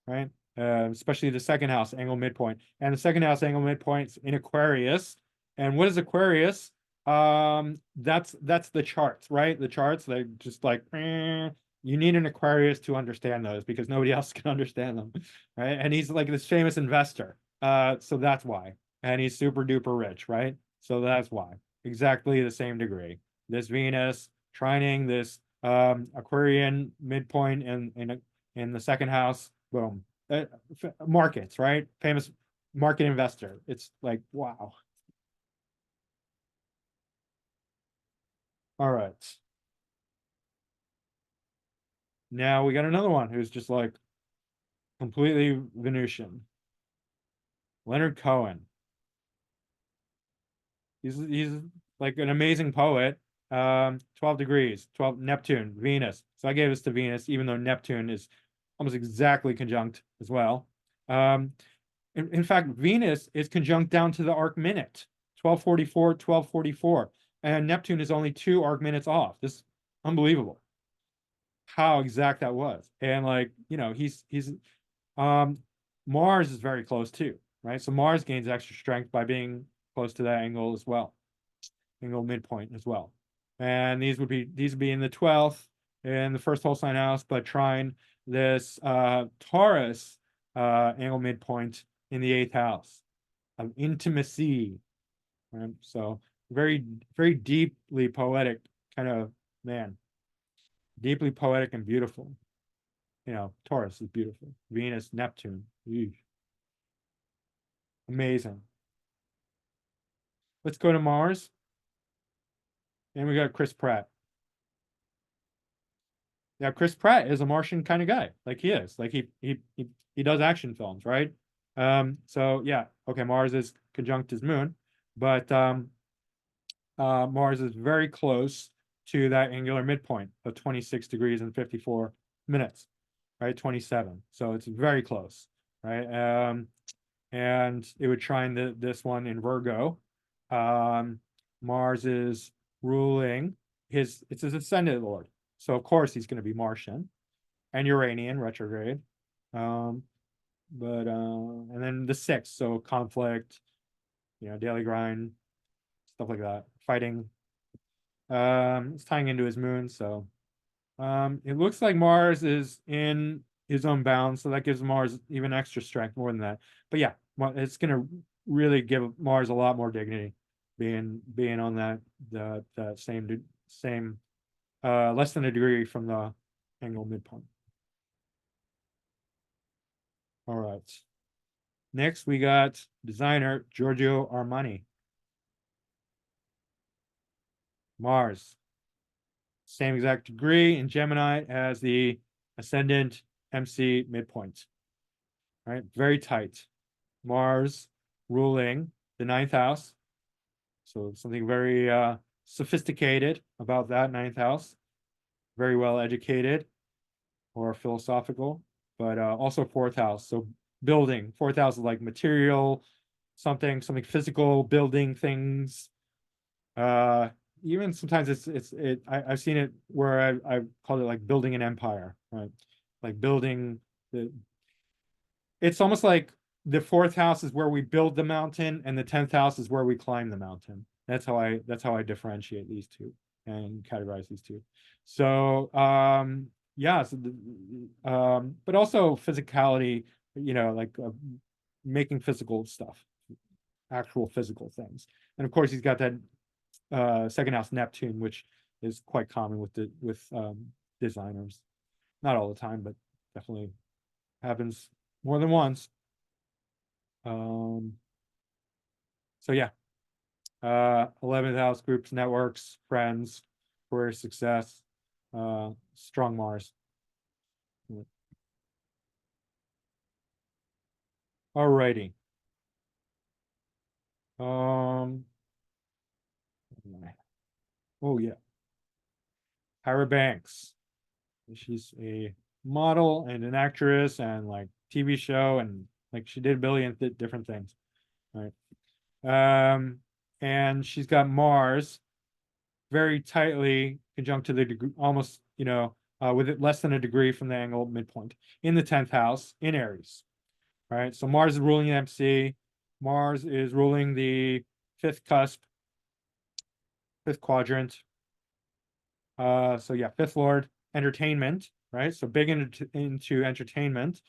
right? Especially the second house angle midpoint, and the second house angle midpoint's in Aquarius. And what is Aquarius? That's the charts, right? The charts, they just like you need an Aquarius to understand those because nobody else can understand them, right? And he's like this famous investor, so that's why. And he's super duper rich, right? So that's why. Exactly the same degree. This Venus trining this Aquarian midpoint in the second house, boom. Markets, right? Famous market investor. It's like wow. All right. Now we got another one who's just like completely Venusian. Leonard Cohen. He's like an amazing poet. 12 degrees, 12 Neptune, Venus. So I gave this to Venus, even though Neptune is almost exactly conjunct as well. Um, in fact, Venus is conjunct down to the arc minute, 1244, 1244. And Neptune is only 2 arc minutes off. This is unbelievable how exact that was. And like, he's um Mars is very close too, right? So Mars gains extra strength by being close to that angle as well, angle midpoint as well. And these would be in the 12th in the first whole sign house, but trine this Taurus angle midpoint in the 8th house of intimacy. Right? So very, very deeply poetic kind of man. Deeply poetic and beautiful. You know, Taurus is beautiful. Venus, Neptune. Eesh. Amazing. Let's go to Mars. And we got Chris Pratt. Yeah, Chris Pratt is a Martian kind of guy. Like he is. Like he does action films, right? So yeah, okay, Mars is conjunct his moon, but Mars is very close to that angular midpoint of 26 degrees and 54 minutes, right? 27. So it's very close, right? And it would trine this one in Virgo. Mars is ruling it's his ascendant lord. So of course he's going to be Martian and Uranian retrograde. And then the 6th, so conflict, daily grind, stuff like that, fighting. It's tying into his moon, so it looks like Mars is in his own bounds, so that gives Mars even extra strength more than that. But yeah, it's gonna really give Mars a lot more dignity, being on that same less than a degree from the angle midpoint. All right. Next, we got designer Giorgio Armani. Mars. Same exact degree in Gemini as the ascendant MC midpoint. Right? Very tight. Mars ruling the 9th house. So something very sophisticated about that 9th house. Very well educated or philosophical, but also 4th house. So building. 4th house is like material, something physical, building things. Even sometimes I've seen it where I've called it like building an empire, right? Like building it's almost like the 4th house is where we build the mountain and the 10th house is where we climb the mountain. That's how I differentiate these two and categorize these two. So yeah, so but also physicality, like making physical stuff, actual physical things. And of course he's got that 2nd house Neptune, which is quite common with designers. Not all the time, but definitely happens more than once. So yeah, 11th house, groups, networks, friends, career success, strong Mars. Alrighty. Oh yeah, Tyra Banks. She's a model and an actress and like TV show, and like she did a billion different things, right? And she's got Mars very tightly conjunct to the degree, almost, with it less than a degree from the angle midpoint in the 10th house in Aries, right? So Mars is ruling the MC. Mars is ruling the 5th cusp, 5th quadrant. So yeah, 5th lord, entertainment, right? So big into entertainment.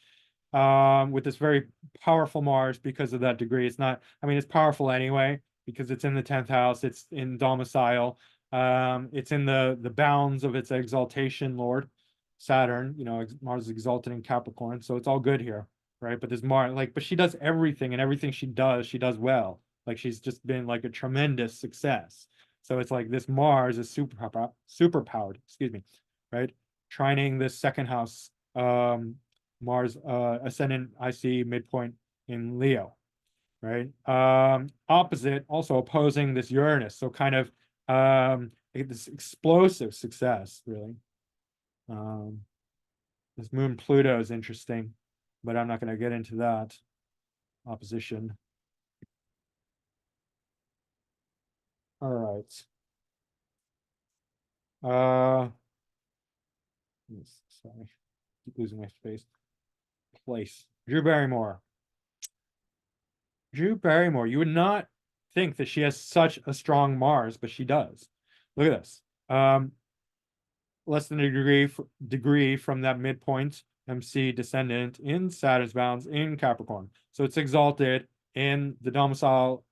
With this very powerful Mars because of that degree. It's not, I mean, it's powerful anyway because it's in the 10th house, it's in domicile, it's in the bounds of its exaltation lord, Saturn. Mars is exalted in Capricorn, so it's all good here, right? But there's Mars, but she does everything, and everything she does well. Like she's just been like a tremendous success. So it's like this Mars is super powered, excuse me, right? Trining this 2nd house, Mars ascendant IC midpoint in Leo, right? Opposite, also opposing this Uranus, so kind of this explosive success, really. This moon Pluto is interesting, but I'm not going to get into that opposition. All right. Sorry, keep losing my space. Drew Barrymore. You would not think that she has such a strong Mars, but she does. Look at this. Less than a degree from that midpoint MC descendant in Saturn's bounds in Capricorn. So it's exalted in the domicile,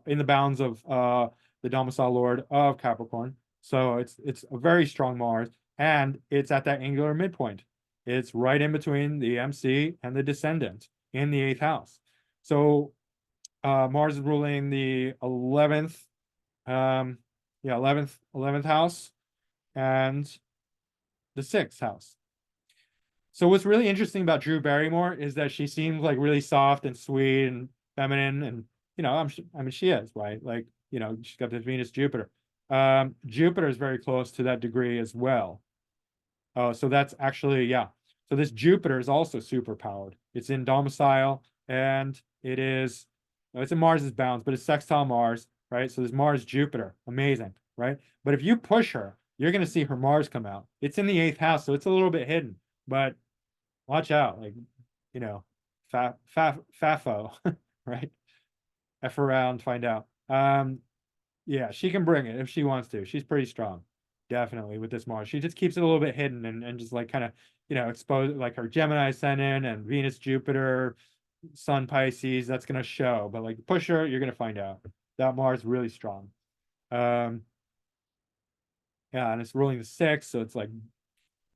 in the bounds of the domicile lord of Capricorn. So it's a very strong Mars, and it's at that angular midpoint. It's right in between the MC and the descendant in the eighth house. So Mars is ruling the 11th, yeah, 11th house and the sixth house. So what's really interesting about Drew Barrymore is that she seems like really soft and sweet and feminine, and I mean she is, right? Like, she's got this Venus Jupiter. Jupiter is very close to that degree as well. Oh, so that's actually, yeah. So this Jupiter is also super powered. It's in domicile, and it's in Mars's bounds, but it's sextile Mars, right? So there's Mars Jupiter, amazing, right? But if you push her, you're going to see her Mars come out. It's in the eighth house, so it's a little bit hidden, but watch out, like, fafo, right? F around, find out. Yeah, she can bring it if she wants to. She's pretty strong, definitely, with this Mars. She just keeps it a little bit hidden and just like kind of, expose like her Gemini ascendant and Venus, Jupiter, Sun, Pisces. That's gonna show, but like push her, you're gonna find out that Mars is really strong. Um, yeah, and it's ruling the sixth, so it's like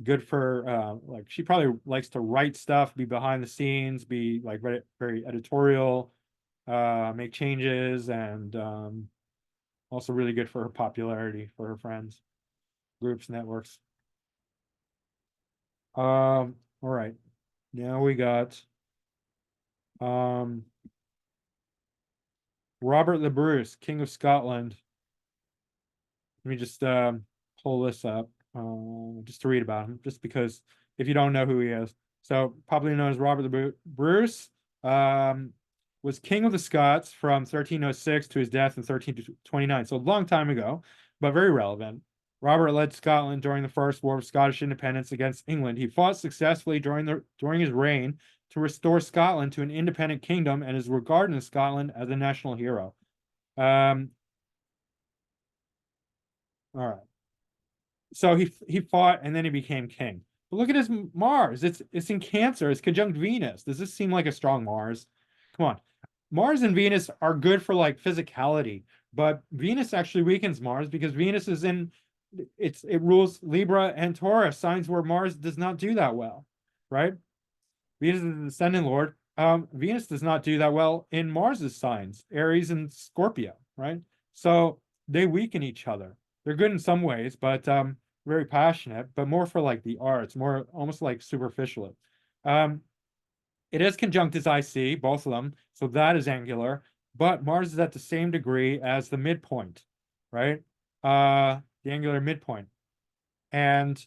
good for like she probably likes to write stuff, be behind the scenes, be like very, very editorial, make changes, and also really good for her popularity for her friends, groups, networks. All right. Now we got Robert the Bruce, King of Scotland. Let me just pull this up just to read about him, just because if you don't know who he is. So popularly known as Robert the Bruce, was king of the Scots from 1306 to his death in 1329. So a long time ago, but very relevant. Robert led Scotland during the First War of Scottish Independence against England. He fought successfully during his reign to restore Scotland to an independent kingdom and is regarded in Scotland as a national hero. All right. So he fought and then he became king. But look at his Mars. It's in Cancer. It's conjunct Venus. Does this seem like a strong Mars? Come on. Mars and Venus are good for like physicality, but Venus actually weakens Mars because Venus is in it rules Libra and Taurus, signs where Mars does not do that well, right? Venus is the ascendant lord. Venus does not do that well in Mars's signs, Aries and Scorpio, right? So they weaken each other. They're good in some ways, but very passionate, but more for like the arts, more almost like superficially. It is conjunct as I see, both of them, so that is angular, but Mars is at the same degree as the midpoint, right? The angular midpoint. And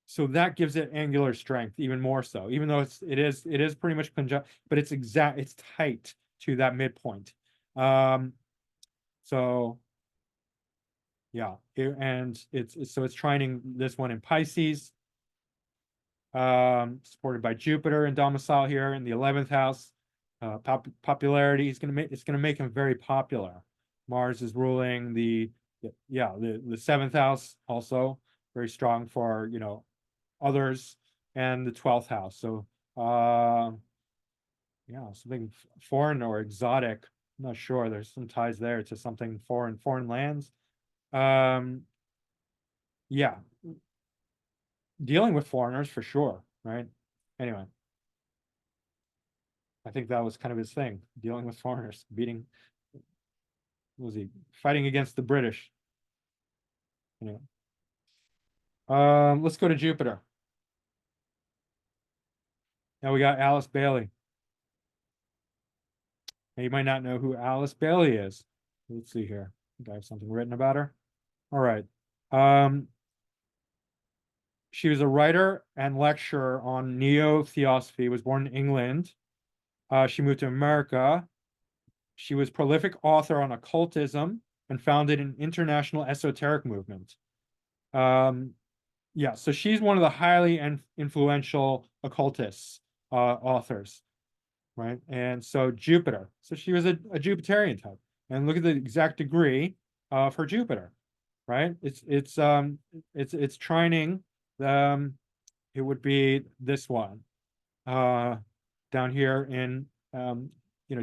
so that gives it angular strength even more so, even though it is pretty much conjunct, but it's tight to that midpoint. So yeah, and it's trining this one in Pisces, supported by Jupiter and domicile here in the 11th house. Popularity is it's gonna make him very popular. Mars is ruling the seventh house, also very strong for others, and the 12th house. So yeah, something foreign or exotic. I'm not sure. There's some ties there to something foreign lands. Yeah, dealing with foreigners for sure, right? Anyway, I think that was kind of his thing, dealing with foreigners, beating, was he fighting against the British? Anyway. Let's go to Jupiter. Now we got Alice Bailey. Now you might not know who Alice Bailey is. Let's see here. I think I have something written about her. All right. She was a writer and lecturer on neo-theosophy, was born in England. She moved to America. She was prolific author on occultism and founded an international esoteric movement. Yeah, so she's one of the highly influential occultists, authors, right? And so Jupiter. So she was a Jupiterian type. And look at the exact degree of her Jupiter, right? It's trining it would be this one, down here in,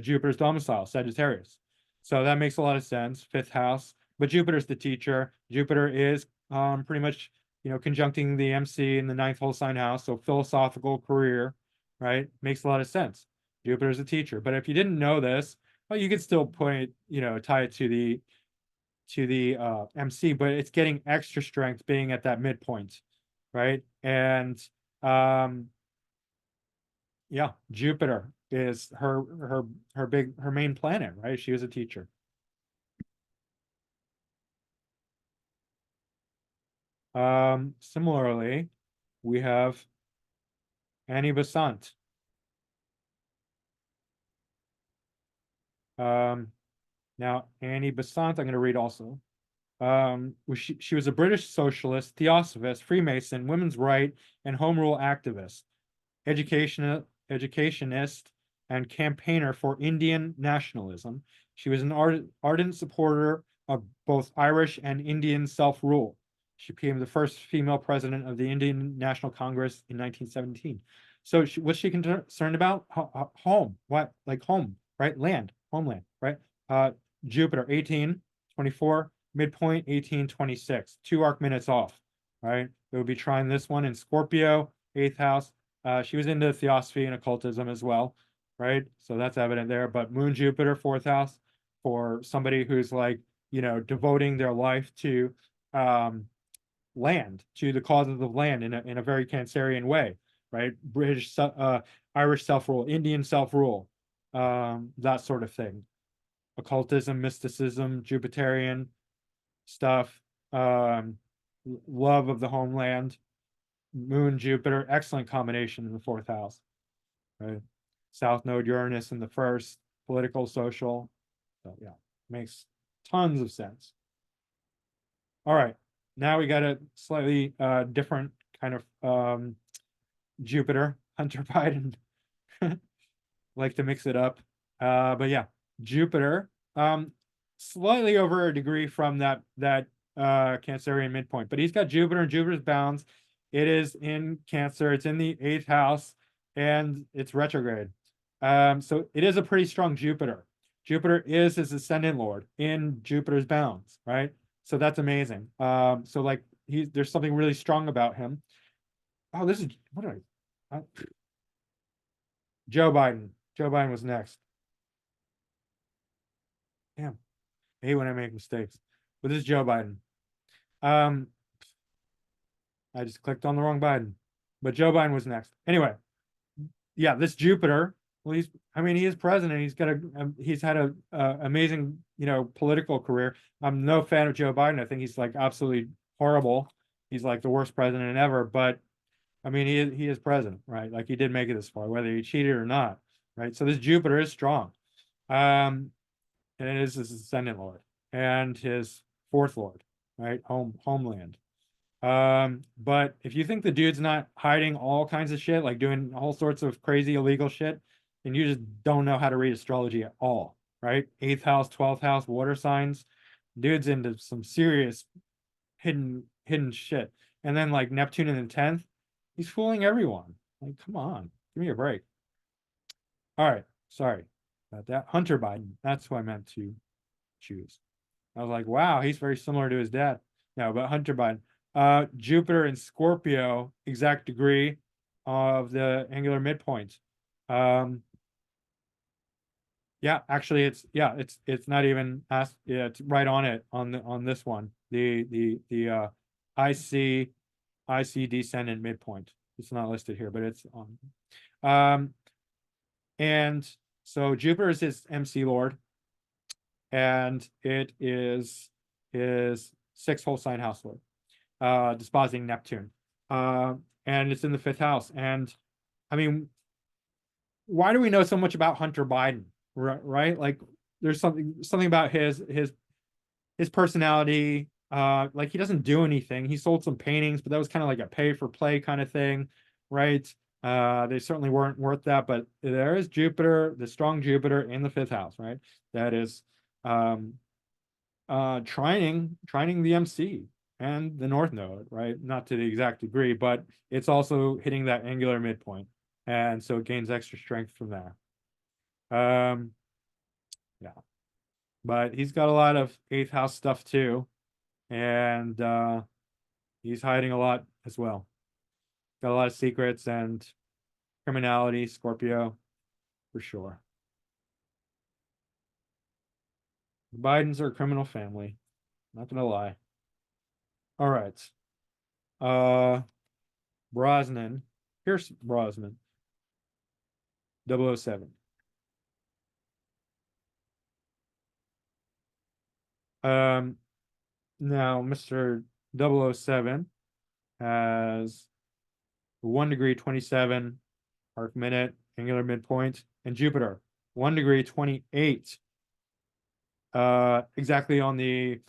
Jupiter's domicile, Sagittarius. So that makes a lot of sense. Fifth house, but Jupiter's the teacher. Jupiter is pretty much, conjuncting the MC in the ninth whole sign house. So philosophical career, right? Makes a lot of sense. Jupiter's a teacher. But if you didn't know this, well, you could still tie it to the MC, but it's getting extra strength being at that midpoint, right? And um yeah, Jupiter is her main planet, right? She was a teacher. Similarly, we have Annie Besant. Now Annie Besant, I'm going to read also. She was a British socialist, theosophist, Freemason, women's right, and home rule activist, educationist, and campaigner for Indian nationalism. She was an ardent supporter of both Irish and Indian self-rule. She became the first female president of the Indian National Congress in 1917. So was she concerned about home? What, like home, right? Land, homeland, right? Jupiter 1824, midpoint 1826, 2 arc minutes off, right? It would be trying this one in Scorpio, eighth house. She was into theosophy and occultism as well, right? So that's evident there. But Moon Jupiter, fourth house, for somebody who's like, devoting their life to land, to the causes of land in a very Cancerian way, right? Irish self-rule, Indian self-rule, that sort of thing. Occultism, mysticism, Jupiterian stuff, love of the homeland. Moon, Jupiter, excellent combination in the fourth house, right? South node Uranus in the first, political, social. So yeah, makes tons of sense. All right, now we got a slightly different kind of Jupiter, Hunter Biden. Like to mix it up. But yeah, Jupiter, slightly over a degree from that Cancerian midpoint, but he's got Jupiter and Jupiter's bounds. It is in Cancer, it's in the eighth house, and it's retrograde. So it is a pretty strong Jupiter. Jupiter is his ascendant lord in Jupiter's bounds, right? So that's amazing. So like there's something really strong about him. Oh, this is what do I Joe Biden. Joe Biden was next. Damn. I hate when I make mistakes. But this is Joe Biden. I just clicked on the wrong Biden. But Joe Biden was next. Anyway, yeah, this Jupiter. Well, he is president. He's had a amazing, political career. I'm no fan of Joe Biden. I think he's like absolutely horrible. He's like the worst president ever. But I mean, he is president, right? Like he did make it this far, whether he cheated or not, right? So this Jupiter is strong. And it is his ascendant lord and his fourth lord, right? Homeland. But if you think the dude's not hiding all kinds of shit, like doing all sorts of crazy illegal shit, then you just don't know how to read astrology at all, right? Eighth house, 12th house, water signs. Dude's into some serious hidden shit. And then like Neptune in the 10th, he's fooling everyone. Like, come on, give me a break. All right, sorry about that. Hunter Biden, that's who I meant to choose. I was like, wow, he's very similar to his dad. No, but Hunter Biden. Jupiter in Scorpio, exact degree of the angular midpoint. Yeah, actually it's not even asked, yeah, it's right on it on this one. The IC descendant midpoint. It's not listed here, but it's on. And so Jupiter is his MC Lord, and it is his sixth whole sign house Lord, dispositing Neptune. And it's in the fifth house. And I mean, why do we know so much about Hunter Biden? Right? Like there's something about his personality. Like he doesn't do anything. He sold some paintings, but that was kind of like a pay for play kind of thing, right? They certainly weren't worth that, but there is Jupiter, the strong Jupiter in the fifth house, right? That is trining the MC. and the North Node, right? Not to the exact degree, but it's also hitting that angular midpoint. And so it gains extra strength from there. Yeah. But he's got a lot of eighth house stuff too. And he's hiding a lot as well. Got a lot of secrets and criminality, Scorpio, for sure. The Bidens are a criminal family. Not gonna lie. All right. Uh Brosnan. Here's Brosnan. 007. Now Mr. 007 has 1 degree 27 arc minute, angular midpoint, and Jupiter. 1 degree 28. Exactly on the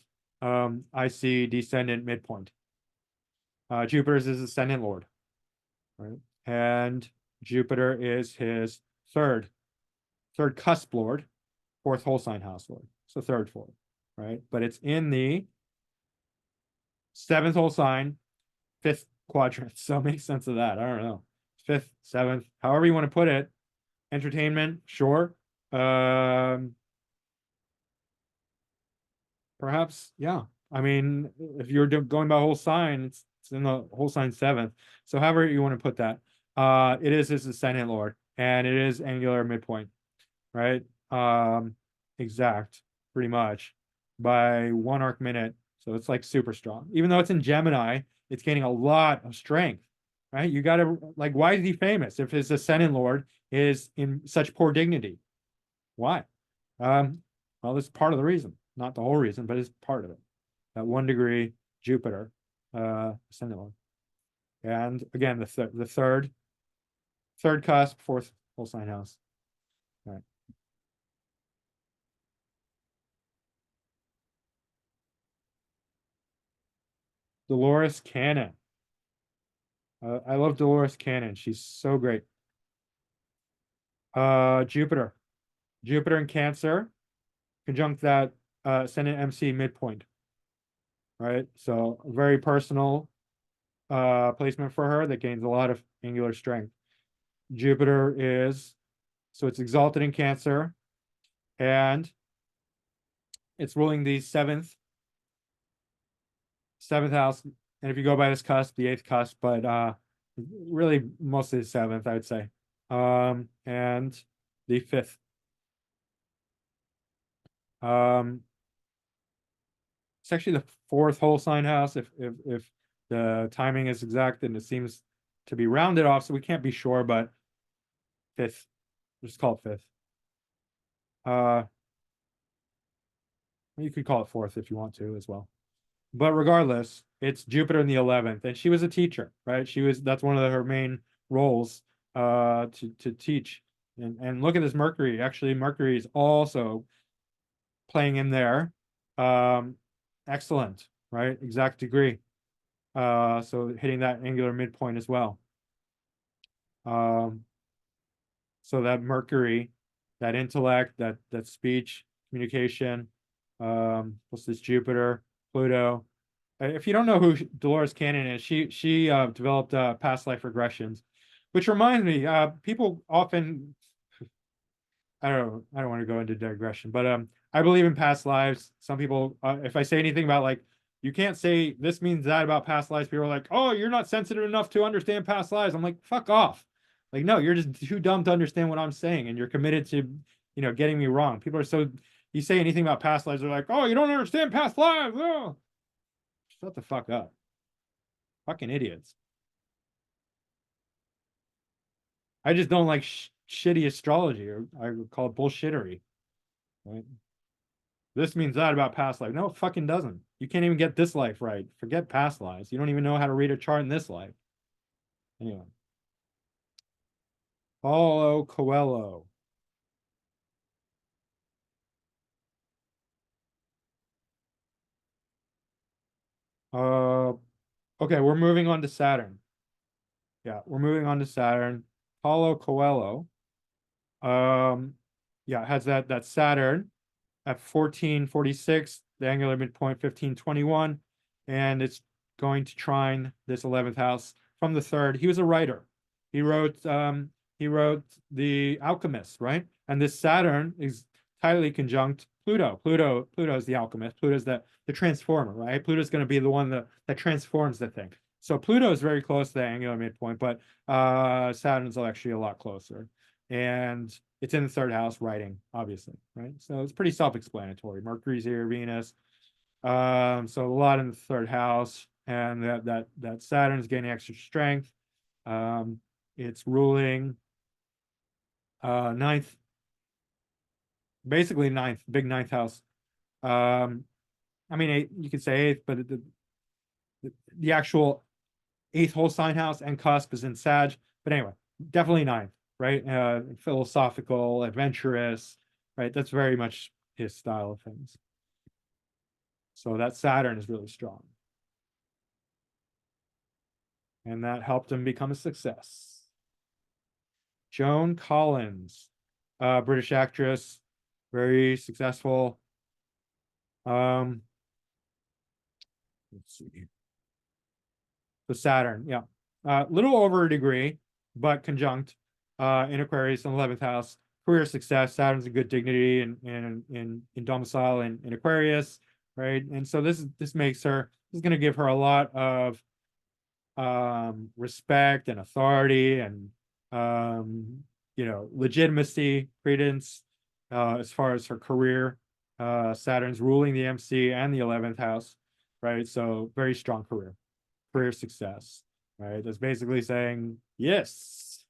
IC descendant midpoint. Jupiter's his ascendant lord, right? And Jupiter is his third cusp lord, fourth whole sign house lord. So third, fourth, right? But it's in the seventh whole sign, fifth quadrant. So make sense of that. I don't know. Fifth, seventh, however you want to put it. Entertainment, sure. Perhaps, yeah. I mean, if you're going by whole sign, it's in the whole sign seventh. So however you want to put that, it is his ascendant lord, and it is angular midpoint, right? Exact, pretty much, by 1 arc minute. So it's like super strong. Even though it's in Gemini, it's gaining a lot of strength, right? You got to like, why is he famous if his ascendant lord is in such poor dignity? Why? Well, this is part of the reason, not the whole reason, but it's part of it. That 1 degree Jupiter, ascendant lord. And again, the third cusp, fourth whole sign house. All right. Dolores Cannon. I love Dolores Cannon. She's so great. Jupiter. Jupiter in Cancer, conjunct that ascendant MC midpoint. Right. So very personal placement for her that gains a lot of angular strength. Jupiter is, so it's exalted in Cancer, and it's ruling the seventh house. And if you go by this cusp, the eighth cusp, but really mostly the seventh, I would say. And the fifth. It's actually the fourth whole sign house if the timing is exact, and it seems to be rounded off, so we can't be sure, but fifth. Just call it fifth. You could call it fourth if you want to as well. But regardless, it's Jupiter in the 11th, and she was a teacher, right? That's one of her main roles to teach. And look at this Mercury. Actually, Mercury is also playing in there. Excellent, right? Exact degree. So hitting that angular midpoint as well. So that Mercury, that intellect, that speech, communication, plus this Jupiter, Pluto. If you don't know who Dolores Cannon is, she developed past life regressions, which reminds me, people often, I don't want to go into digression, but I believe in past lives. Some people, if I say anything about like, you can't say this means that about past lives, people are like, oh, you're not sensitive enough to understand past lives. I'm like, fuck off. Like, no, you're just too dumb to understand what I'm saying, and you're committed to, getting me wrong. People are so, you say anything about past lives, they're like, oh, you don't understand past lives. Oh. Shut the fuck up. Fucking idiots. I just don't like shitty astrology, or I would call it bullshittery. Right? This means that about past life. No, it fucking doesn't. You can't even get this life right. Forget past lives. You don't even know how to read a chart in this life. Anyway. Paulo Coelho. Uh, okay, we're moving on to Saturn. Yeah, we're moving on to Saturn. Paulo Coelho. Yeah, has that Saturn at 1446, the angular midpoint 1521, and it's going to trine this 11th house from the third. He was a writer. He wrote The Alchemist, right? And this Saturn is tightly conjunct Pluto. Pluto is the alchemist. Pluto's the transformer, right? Pluto's going to be the one that transforms the thing. So Pluto is very close to the angular midpoint, but Saturn's actually a lot closer. And it's in the third house, writing, obviously, right? So it's pretty self-explanatory. Mercury's here, Venus. So a lot in the third house, and that Saturn's gaining extra strength. It's ruling ninth, basically ninth, big ninth house. I mean, you could say eighth, but the actual eighth whole sign house and cusp is in Sag. But anyway, definitely ninth, right? Philosophical, adventurous, right? That's very much his style of things. So that Saturn is really strong. And that helped him become a success. Joan Collins, British actress, very successful. Let's see. The Saturn, yeah. Little over a degree, but conjunct in Aquarius in 11th house. Career success. Saturn's a good dignity in domicile in Aquarius, right? And so this makes her, this is going to give her a lot of respect and authority and legitimacy, credence as far as her career. Saturn's ruling the MC and the 11th house, right? So very strong career success, right? That's basically saying, yes,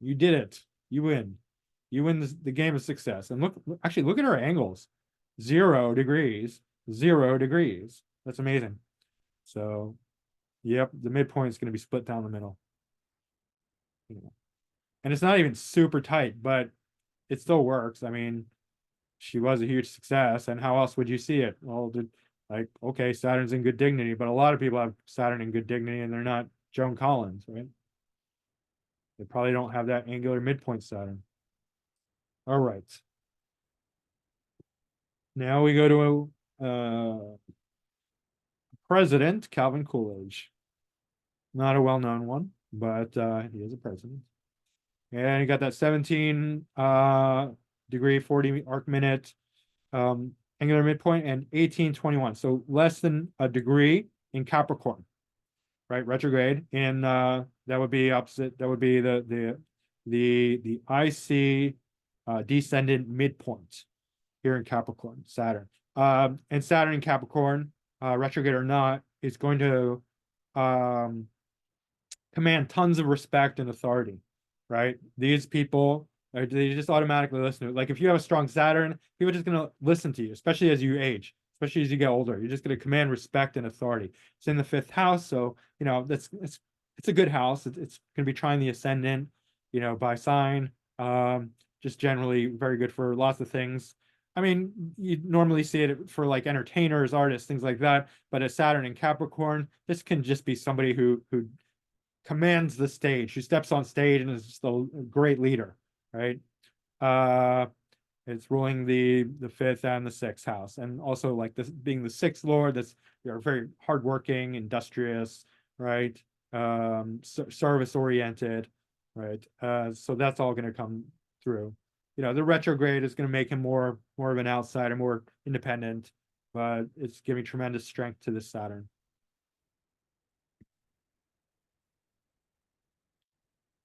you did it. You win. You win the game of success. And look at her angles. 0 degrees, 0 degrees. That's amazing. So, yep, the midpoint is going to be split down the middle. And it's not even super tight, but it still works. I mean, she was a huge success, and how else would you see it? Well, okay, Saturn's in good dignity, but a lot of people have Saturn in good dignity, and they're not Joan Collins, right? They probably don't have that angular midpoint Saturn. All right. Now we go to President Calvin Coolidge. Not a well-known one, but he is a president. And he got that 17 degree 40 arc minute angular midpoint and 1821. So less than a degree in Capricorn, right? Retrograde. And that would be opposite. That would be the IC descendant midpoint here in Capricorn, Saturn. And Saturn in Capricorn, retrograde or not, is going to command tons of respect and authority, right? These people, they just automatically listen to it. Like if you have a strong Saturn, people are just going to listen to you, especially as you age, especially as you get older. You're just going to command respect and authority. It's in the 5th house, so it's a good house. It's going to be trying the ascendant, by sign. Just generally very good for lots of things. I mean, you normally see it for like entertainers, artists, things like that. But a Saturn in Capricorn, this can just be somebody who commands the stage, who steps on stage and is just a great leader, right? It's ruling the 5th and the 6th house, and also like this being the 6th lord. That's very hardworking, industrious, right? Service oriented, right? So that's all going to come through. The retrograde is going to make him more of an outsider, more independent, but it's giving tremendous strength to this Saturn.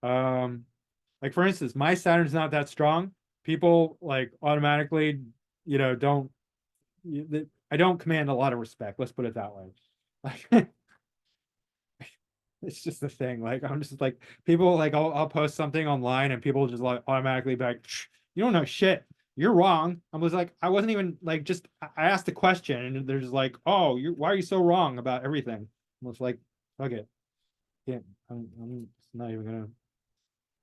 Like for instance, my Saturn's not that strong. People like automatically, don't. I don't command a lot of respect. Let's put it that way. Like, it's just the thing. Like I'm just like people like I'll post something online and people just like automatically be like, you don't know shit. You're wrong. I was like, I wasn't even like just I asked a question and they're just like, oh, why are you so wrong about everything? I was like, fuck it. Yeah, I'm not even gonna.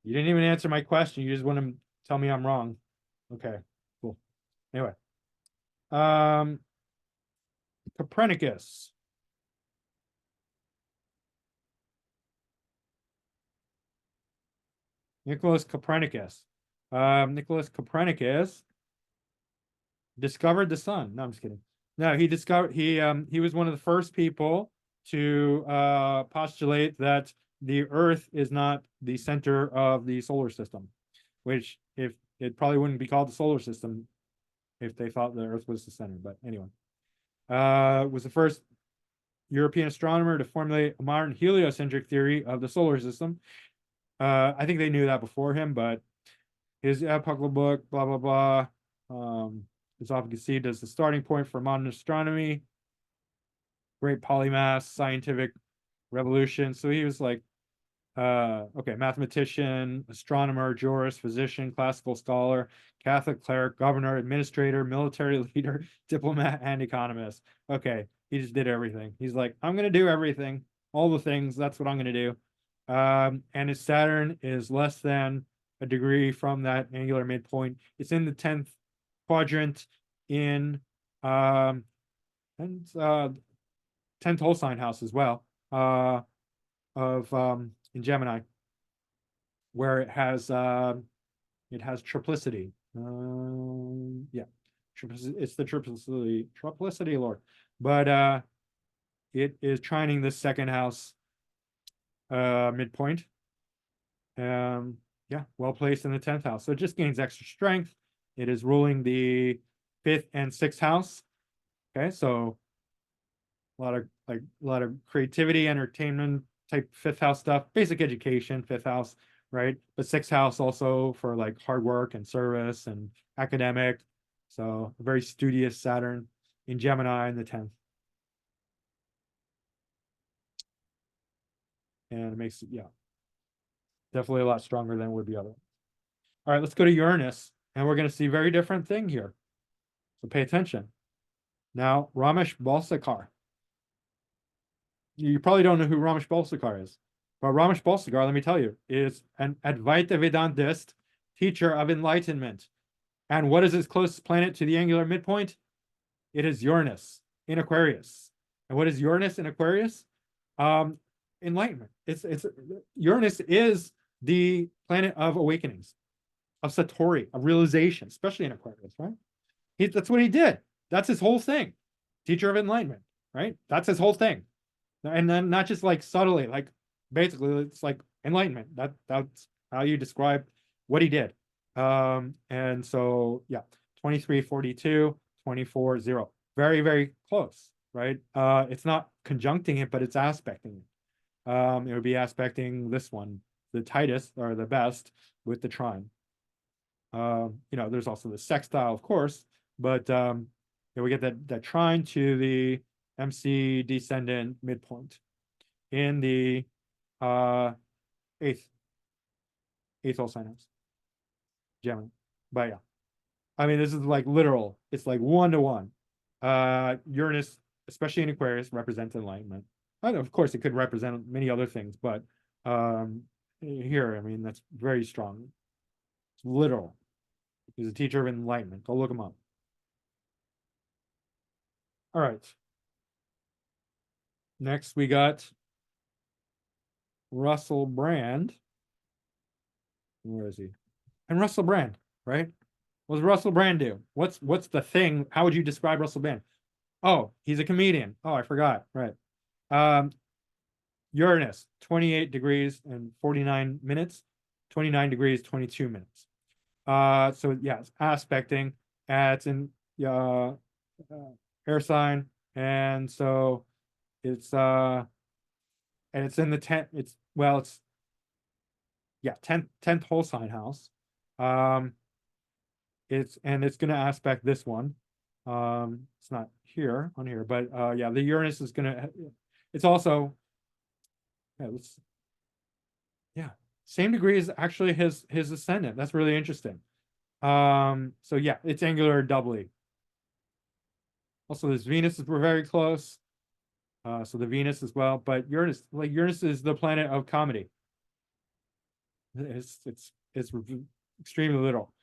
You didn't even answer my question. You just want to tell me I'm wrong. Okay, cool. Anyway, um, Copernicus. Nicholas Copernicus. Nicholas Copernicus discovered the sun. No, I'm just kidding. No, he was one of the first people to postulate that the Earth is not the center of the solar system, which if it probably wouldn't be called the solar system if they thought the Earth was the center. But anyway, was the first European astronomer to formulate a modern heliocentric theory of the solar system. I think they knew that before him, but his epochal book, blah blah blah, is often conceived as the starting point for modern astronomy. Great polymath, scientific revolution. So he was like, okay, mathematician, astronomer, jurist, physician, classical scholar, Catholic cleric, governor, administrator, military leader, diplomat, and economist. Okay, he just did everything. He's like, I'm gonna do everything, all the things. That's what I'm gonna do. And his Saturn is less than a degree from that angular midpoint. It's in the 10th quadrant in and 10th whole sign house as well. Of in Gemini, where it has triplicity. Yeah, it's the triplicity lord, but it is trining the second house midpoint. Yeah, well placed in the 10th house, so it just gains extra strength. It is ruling the 5th and 6th house. Okay, so a lot of creativity, entertainment type 5th house stuff, basic education, 5th house, right? But 6th house also for like hard work and service and academic. So a very studious Saturn in Gemini in the 10th. And it makes it, yeah, definitely a lot stronger than it would be other. All right, let's go to Uranus, and we're going to see a very different thing here. So pay attention. Now, Ramesh Balsekar. You probably don't know who Ramesh Balsekar is. But Ramesh Balsekar, let me tell you, is an Advaita Vedantist, teacher of enlightenment. And what is his closest planet to the angular midpoint? It is Uranus in Aquarius. And what is Uranus in Aquarius? Enlightenment. It's Uranus is the planet of awakenings, of Satori, of realization, especially in Aquarius, right? That's what he did. That's his whole thing. Teacher of enlightenment, right? That's his whole thing. And then not just like subtly, like basically it's like enlightenment. That's how you describe what he did. And so yeah, 2342, 24-0. Very, very close, right? It's not conjuncting it, but it's aspecting it. It would be aspecting this one, the tightest or the best with the trine. There's also the sextile, of course, but we get that trine to the MC descendant midpoint in the eighth whole sign house, Gemini. But yeah, I mean, this is like literal. It's like 1-to-1. Uranus, especially in Aquarius, represents enlightenment. And of course, it could represent many other things, but here, I mean, that's very strong. It's literal. He's a teacher of enlightenment. Go look him up. All right. Next, we got Russell Brand. Where is he? And Russell Brand, right? What does Russell Brand do? What's the thing? How would you describe Russell Brand? Oh, he's a comedian. Oh, I forgot. Right. Uranus, 28 degrees and 49 minutes, 29 degrees, 22 minutes. So yeah, it's aspecting. It's in air sign, and so it's in the 10th. It's 10th whole sign house. It's going to aspect this one. It's not here on here, but yeah, the Uranus is going to. It's also same degree as actually his ascendant. That's really interesting. So yeah, it's angular doubly. Also, this Venus is we're very close. So the Venus as well, but Uranus is the planet of comedy. It's extremely little.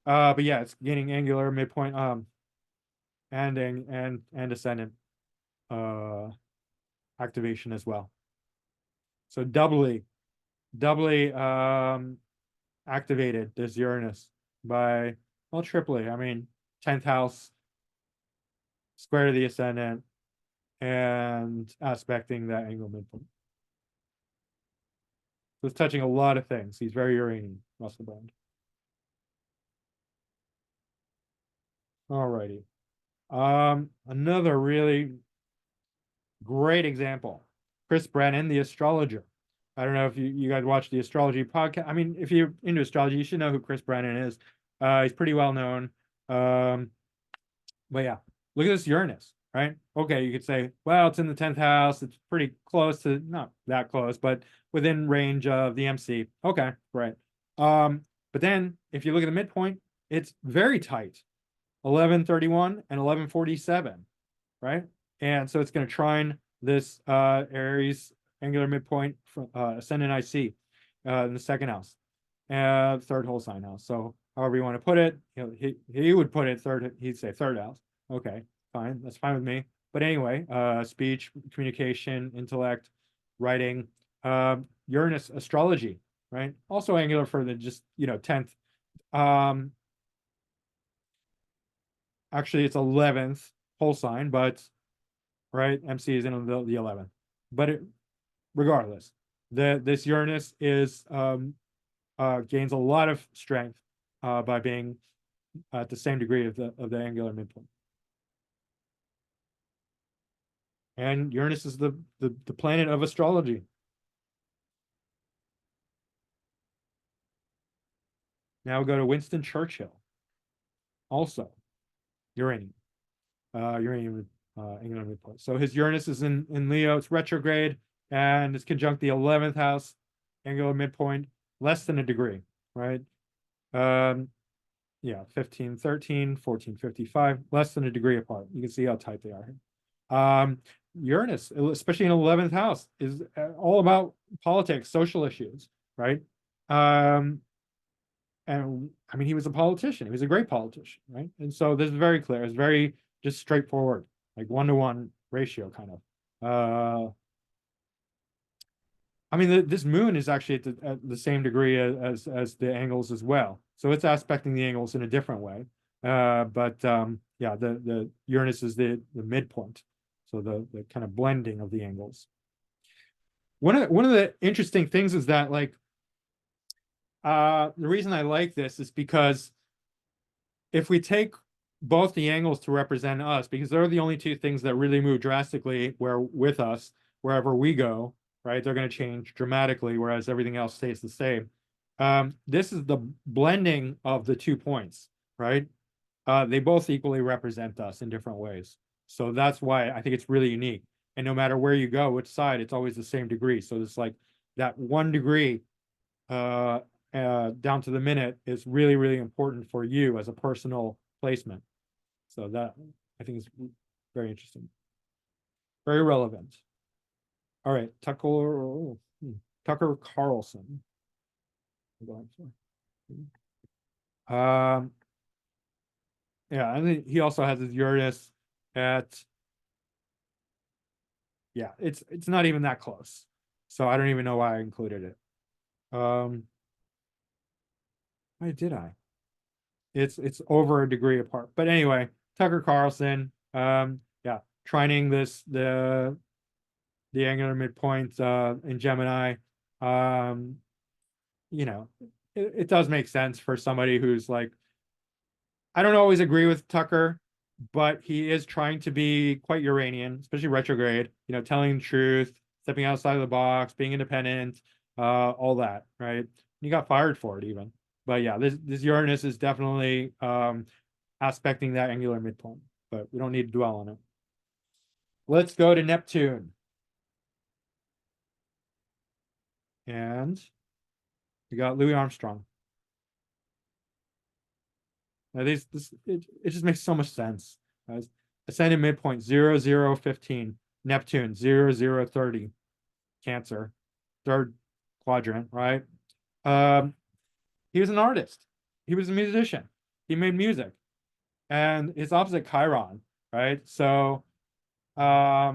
But yeah, it's gaining angular midpoint and ascendant activation as well. So doubly activated this Uranus by triply. I mean, 10th house, square to the ascendant, and aspecting that angular midpoint. So it's touching a lot of things. He's very Uranian, Russell Brand. Alrighty. Another really great example. Chris Brennan, the astrologer. I don't know if you guys watch the astrology podcast. I mean, if you're into astrology, you should know who Chris Brennan is. He's pretty well known. But yeah, look at this Uranus, right? Okay, you could say, well, it's in the 10th house. It's pretty close to, not that close, but within range of the MC. Okay, right. But then if you look at the midpoint, it's very tight. 1131 and 1147, right? And so it's going to trine this Aries angular midpoint from ascendant IC in the second house, third whole sign house. So however you want to put it, he would put it third. He'd say third house. Okay, fine, that's fine with me. But anyway, speech, communication, intellect, writing, Uranus astrology, right? Also angular for the just 10th. Actually, it's 11th whole sign, but right, MC is in the 11th. But regardless, this Uranus is gains a lot of strength by being at the same degree of the angular midpoint. And Uranus is the planet of astrology. Now we go to Winston Churchill, also Uranian, Uranian angular midpoint. So his Uranus is in Leo. It's retrograde, and it's conjunct the 11th house angular midpoint, less than a degree, right? Yeah, 1513, 1455, less than a degree apart. You can see how tight they are here. Uranus, especially in 11th house, is all about politics, social issues, right? And I mean, he was a politician. He was a great politician, right? And so this is very clear. It's very just straightforward, like 1-to-1 ratio kind of. I mean, this moon is actually at the same degree as the angles as well. So it's aspecting the angles in a different way. But yeah, the Uranus is the midpoint. So the kind of blending of the angles. One of the interesting things is that like the reason I like this is because if we take both the angles to represent us, because they're the only two things that really move drastically with us wherever we go, right? They're going to change dramatically, whereas everything else stays the same. This is the blending of the 2 points, right? They both equally represent us in different ways. So that's why I think it's really unique. And no matter where you go, which side, it's always the same degree. So it's like that 1 degree down to the minute is really, really important for you as a personal placement. So that I think is very interesting. Very relevant. All right, Tucker Carlson. Yeah, and then he also has his Uranus at, yeah, it's not even that close. So I don't even know why I included it. Why did I? It's over a degree apart. But anyway, Tucker Carlson, yeah, trining the angular midpoint in Gemini. It does make sense for somebody who's like, I don't always agree with Tucker, but he is trying to be quite Uranian, especially retrograde, telling the truth, stepping outside of the box, being independent, all that, right? He got fired for it even. But yeah, this Uranus is definitely aspecting that angular midpoint, but we don't need to dwell on it. Let's go to Neptune. And we got Louis Armstrong. Now it just makes so much sense. Ascendant midpoint 0015, Neptune 0030, Cancer, third quadrant, right? He was an artist. He was a musician. He made music, and it's opposite Chiron, right? So, I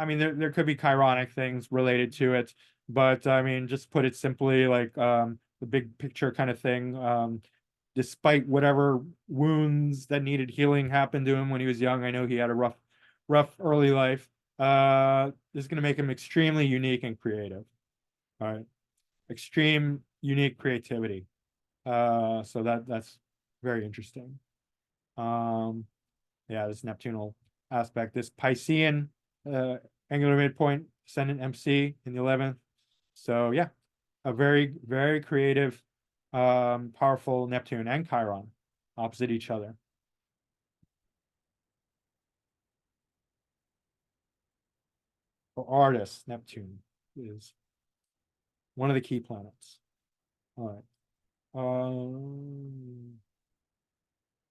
mean, there could be chironic things related to it, but I mean, just put it simply, like the big picture kind of thing. despite whatever wounds that needed healing happened to him when he was young. I know he had a rough early life. This is going to make him extremely unique and creative. All right, extreme unique creativity. So that's very interesting. Yeah, this Neptunal aspect, this Piscean angular midpoint, ascendant MC in the 11th. So yeah, a very creative, powerful Neptune and Chiron opposite each other. For artists, Neptune is one of the key planets. All right.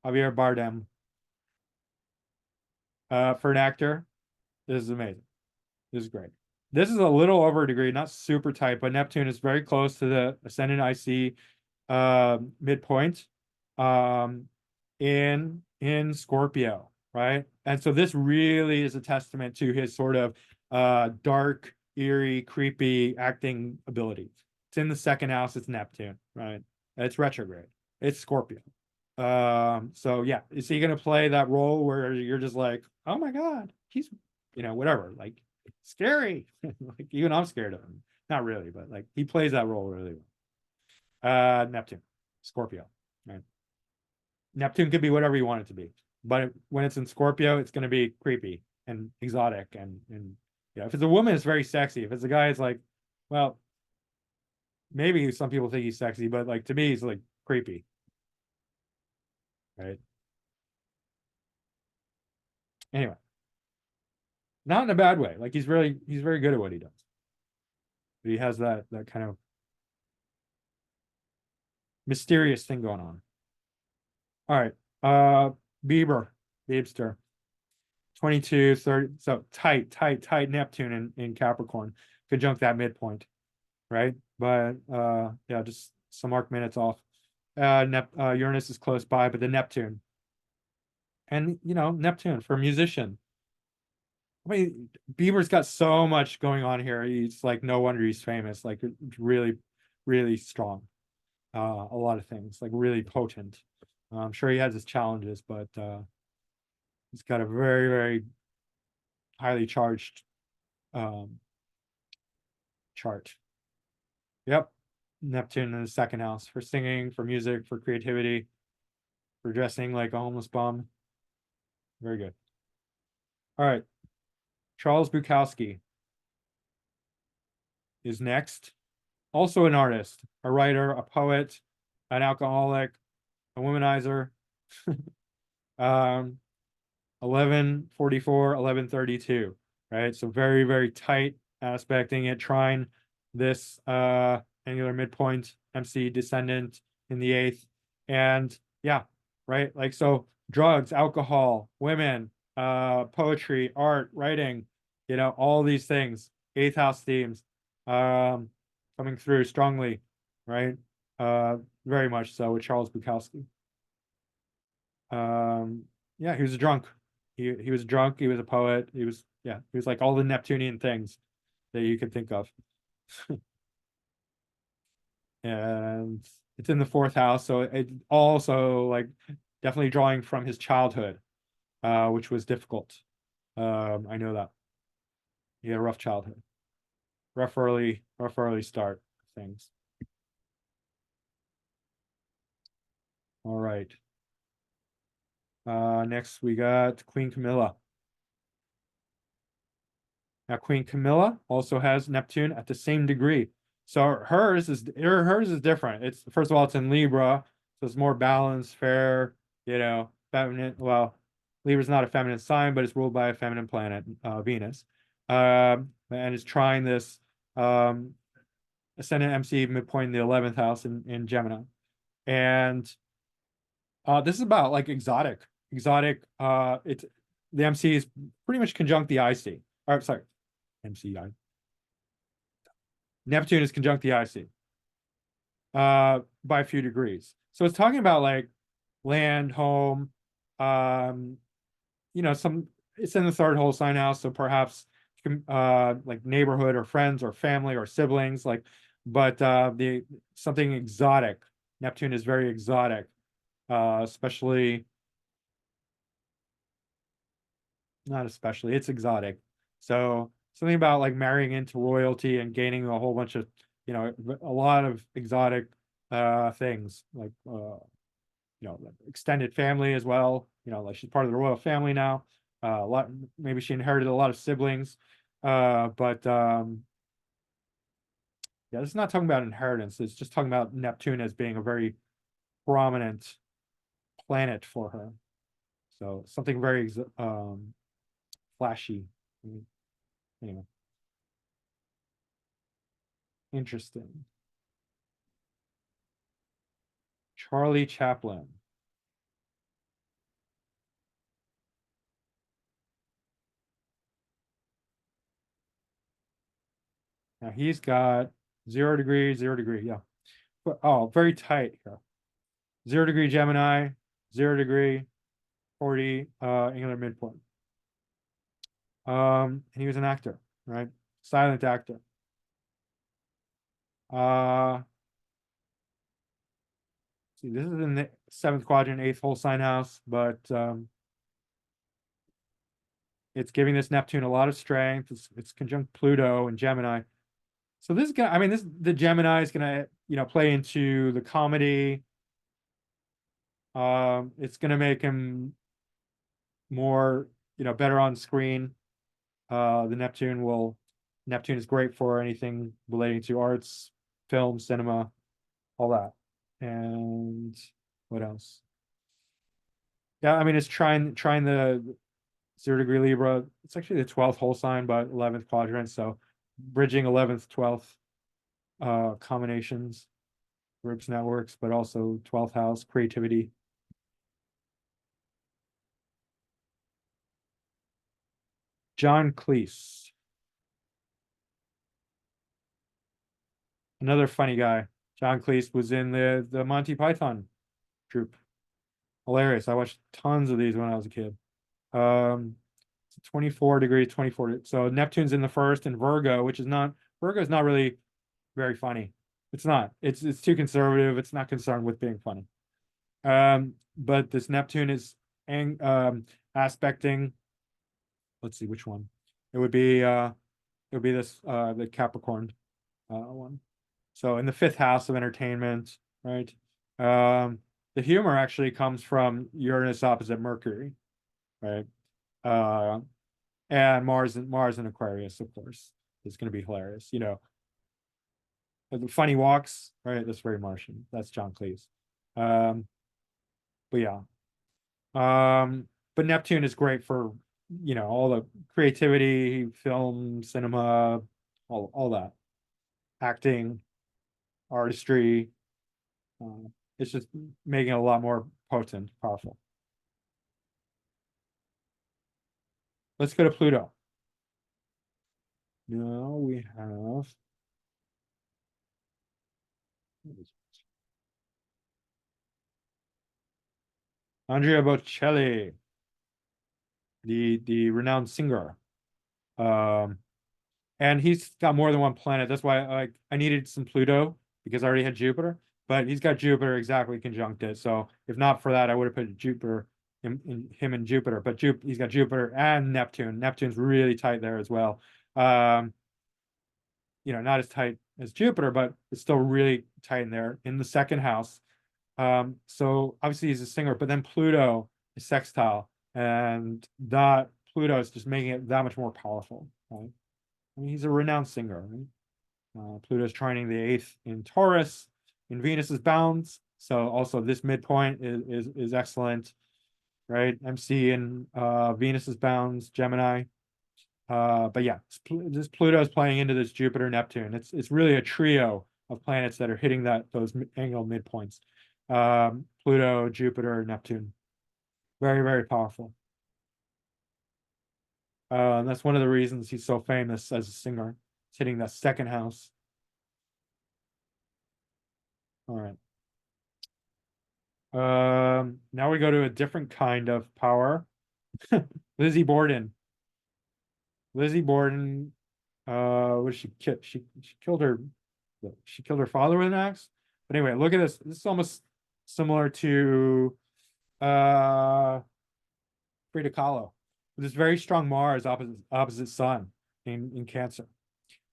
Javier Bardem. For an actor, this is amazing. This is great. This is a little over a degree, not super tight, but Neptune is very close to the ascendant IC midpoint in Scorpio, right? And so this really is a testament to his sort of dark, eerie, creepy acting abilities. It's in the second house, it's Neptune, right? It's retrograde. It's Scorpio. So yeah, is he gonna play that role where you're just like, oh my God, he's whatever, like scary. Like even I'm scared of him. Not really, but like he plays that role really well. Neptune, Scorpio, right? Neptune could be whatever you want it to be, but when it's in Scorpio, it's gonna be creepy and exotic and if it's a woman, it's very sexy. If it's a guy, it's like, well, maybe some people think he's sexy, but like to me, he's like creepy. Right. Anyway, not in a bad way. Like he's very good at what he does. But he has that kind of mysterious thing going on. All right. Beebster. 22, 30. So tight Neptune in Capricorn. Conjunct that midpoint. Right. But yeah, just some arc minutes off. Uranus is close by, but the Neptune. And Neptune for a musician. I mean, Bieber's got so much going on here. He's like, no wonder he's famous. Like, really strong. A lot of things, like really potent. I'm sure he has his challenges, but he's got a very highly charged chart. Yep. Neptune in the second house for singing, for music, for creativity, for dressing like a homeless bum. Very good. All right. Charles Bukowski is next. Also an artist, a writer, a poet, an alcoholic, a womanizer. 1144, 1132, right? So very tight aspecting it, trine this angular midpoint, MC descendant in the 8th. And yeah, right? Like so drugs, alcohol, women, poetry, art, writing, all these things, 8th house themes coming through strongly, right? Very much so with Charles Bukowski. Yeah, he was a drunk. He was drunk, he was a poet, he was like all the Neptunian things that you could think of. And it's in the 4th house, so it also like definitely drawing from his childhood, which was difficult. I know that. He had a rough childhood. Rough early start things. All right. Next we got Queen Camilla. Now Queen Camilla also has Neptune at the same degree. So hers is different. It's first of all, it's in Libra, so it's more balanced, fair, feminine. Well, Libra's not a feminine sign, but it's ruled by a feminine planet, Venus. And it's trying this ascendant MC midpoint in the 11th house in Gemini. And this is about like exotic. It's the MC is pretty much conjunct the IC. Or sorry, MCI. Neptune is conjunct the IC by a few degrees. So it's talking about like land, home, some it's in the 3rd whole sign house, so perhaps like neighborhood or friends or family or siblings, like, but the something exotic. Neptune is very exotic. especially not especially, it's exotic. So something about like marrying into royalty and gaining a whole bunch of, a lot of exotic things like like extended family as well. Like she's part of the royal family now. A lot, maybe she inherited a lot of siblings. But yeah, this is not talking about inheritance. It's just talking about Neptune as being a very prominent planet for her. So something very flashy. Anyway, interesting. Charlie Chaplin. Now he's got 0 degree, 0 degree. Yeah. But, oh, very tight here. 0 degree Gemini, 0 degree, 40 angular midpoint. And he was an actor, right? Silent actor. Uh, see, this is in the seventh quadrant, eighth whole sign house, but it's giving this Neptune a lot of strength. It's conjunct Pluto and Gemini. So this guy, I mean, the Gemini is gonna, play into the comedy. It's gonna make him more, better on screen. The Neptune is great for anything relating to arts, film, cinema, all that. And what else? Yeah, I mean, it's trying the 0 degree Libra. It's actually the 12th whole sign, but 11th quadrant. So bridging 11th, 12th combinations, groups, networks, but also 12th house, creativity. John Cleese, another funny guy. John Cleese was in the Monty Python troupe. Hilarious. I watched tons of these when I was a kid. 24 degrees, 24. So Neptune's in the first and Virgo is not really very funny. It's not. It's too conservative. It's not concerned with being funny. But this Neptune is aspecting, let's see which one. It would be this the Capricorn one. So in the fifth house of entertainment, right? The humor actually comes from Uranus opposite Mercury, right? Uh, and Mars and Aquarius, of course, is going to be hilarious. The funny walks, right? That's very Martian. That's John Cleese. Um, but yeah, but Neptune is great for all the creativity, film, cinema, all that, acting, artistry. It's just making it a lot more potent, powerful. Let's go to Pluto. Now we have Andrea Bocelli, the renowned singer. Um, and he's got more than one planet. That's why I needed some Pluto because I already had Jupiter, but he's got Jupiter exactly conjunct it. So if not for that, I would have put Jupiter in him and Jupiter. But he's got Jupiter and Neptune. Neptune's really tight there as well. Um, not as tight as Jupiter, but it's still really tight in there in the second house. So obviously he's a singer, but then Pluto is sextile, and that Pluto is just making it that much more powerful. Right? I mean, he's a renowned singer. Right? Pluto's trining the eighth in Taurus, in Venus's bounds. So also this midpoint is excellent, right? MC in Venus's bounds, Gemini. But yeah, this Pluto is playing into this Jupiter Neptune. It's really a trio of planets that are hitting those angle midpoints. Pluto, Jupiter, Neptune, very very powerful. And that's one of the reasons he's so famous as a singer. It's hitting that second house. All right. Now we go to a different kind of power. Lizzie Borden. Lizzie Borden. What did she killed her father with an axe. But anyway, look at this. This is almost similar to Frida Kahlo, with this very strong Mars opposite Sun in Cancer.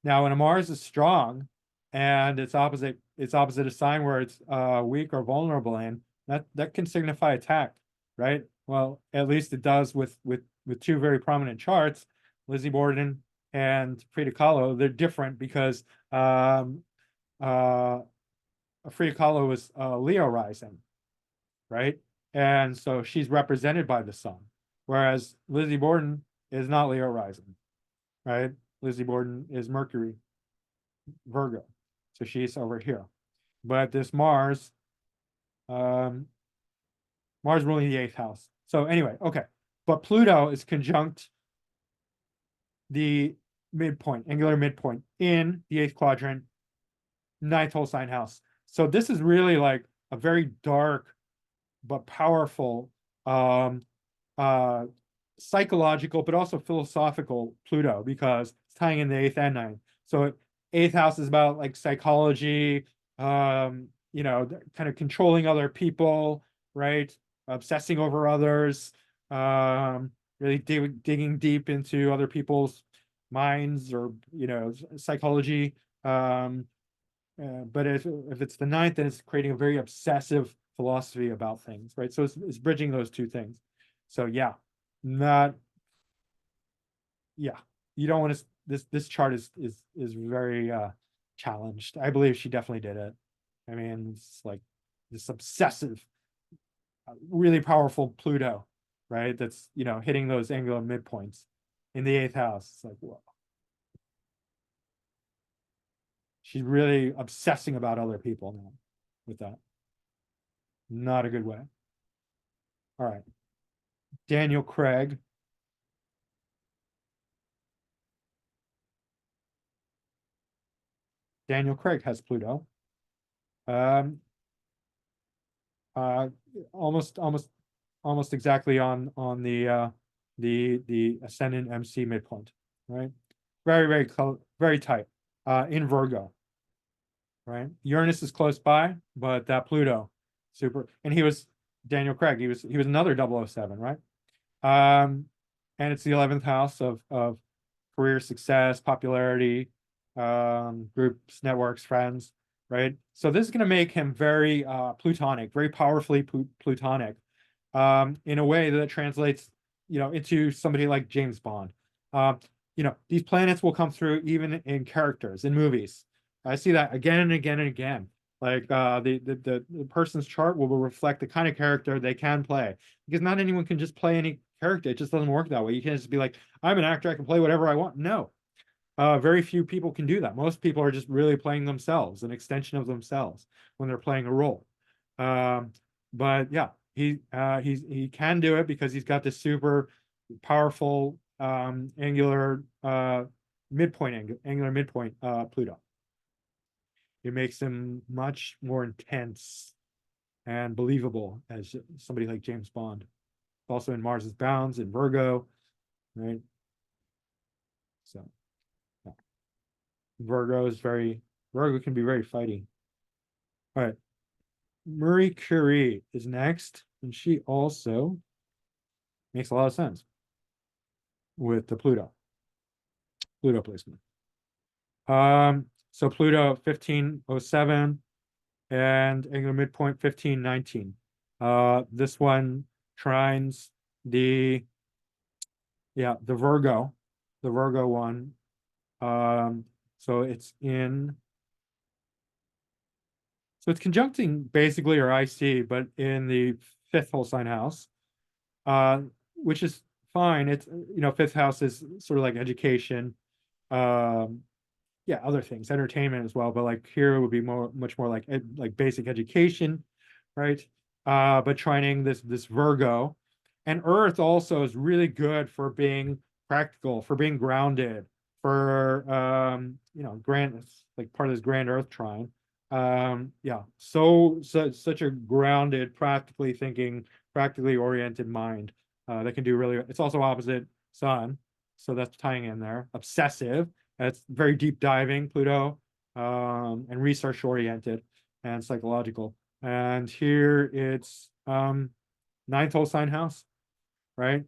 Now, when a Mars is strong and it's opposite a sign where it's weak or vulnerable in, that can signify attack, right? Well, at least it does with two very prominent charts, Lizzie Borden and Frida Kahlo. They're different because uh Frida Kahlo was Leo rising, right? And so she's represented by the sun, whereas Lizzie Borden is not Leo rising, right? Lizzie Borden is Mercury, Virgo, so she's over here. But this um, Mars ruling the eighth house. So anyway, okay. But Pluto is conjunct the midpoint, angular midpoint in the eighth quadrant, ninth whole sign house. So this is really like a very dark but powerful uh psychological but also philosophical Pluto, because it's tying in the eighth and ninth. So eighth house is about like psychology, kind of controlling other people, right? Obsessing over others, really digging deep into other people's minds, or psychology. But if it's the ninth, then it's creating a very obsessive philosophy about things, right? So it's bridging those two things. So yeah, not yeah. You don't want to. This chart is very challenged. I believe she definitely did it. I mean, it's like this obsessive, really powerful Pluto, right? That's hitting those angular midpoints in the eighth house. It's like, whoa. She's really obsessing about other people now with that. Not a good way. All right. Daniel Craig. Daniel Craig has Pluto. Um, uh, almost exactly on the ascendant MC midpoint, right? Very tight. In Virgo, right? Uranus is close by, but that Pluto, super. And he was Daniel Craig. He was another 007, right? And it's the 11th house of career success, popularity, groups, networks, friends, right? So this is going to make him very plutonic, very powerfully plutonic, in a way that translates, into somebody like James Bond. These planets will come through even in characters in movies. I see that again and again and again. Like the person's chart will reflect the kind of character they can play, because not anyone can just play any character. It just doesn't work that way. You can't just be like, I'm an actor, I can play whatever I want. No, very few people can do that. Most people are just really playing themselves, an extension of themselves when they're playing a role. But yeah, he can do it because he's got this super powerful angular midpoint Pluto. It makes him much more intense and believable as somebody like James Bond. Also in Mars's bounds in Virgo, right? So yeah. Virgo can be very fighty. All right. Marie Curie is next, and she also makes a lot of sense with the Pluto placement. So Pluto 1507 and angular midpoint 1519. This one trines the Virgo one. So it's conjuncting basically or IC, but in the fifth whole sign house, which is fine. It's fifth house is sort of like education, other things, entertainment as well. But like here it would be much more like basic education, right? But trining this Virgo, and Earth also is really good for being practical, for being grounded, for grand, like part of this grand Earth trine. Such a grounded, practically thinking, practically oriented mind that can do really. It's also opposite Sun, so that's tying in there. Obsessive. That's very deep diving, Pluto, and research oriented and psychological. And here it's ninth whole sign house, right?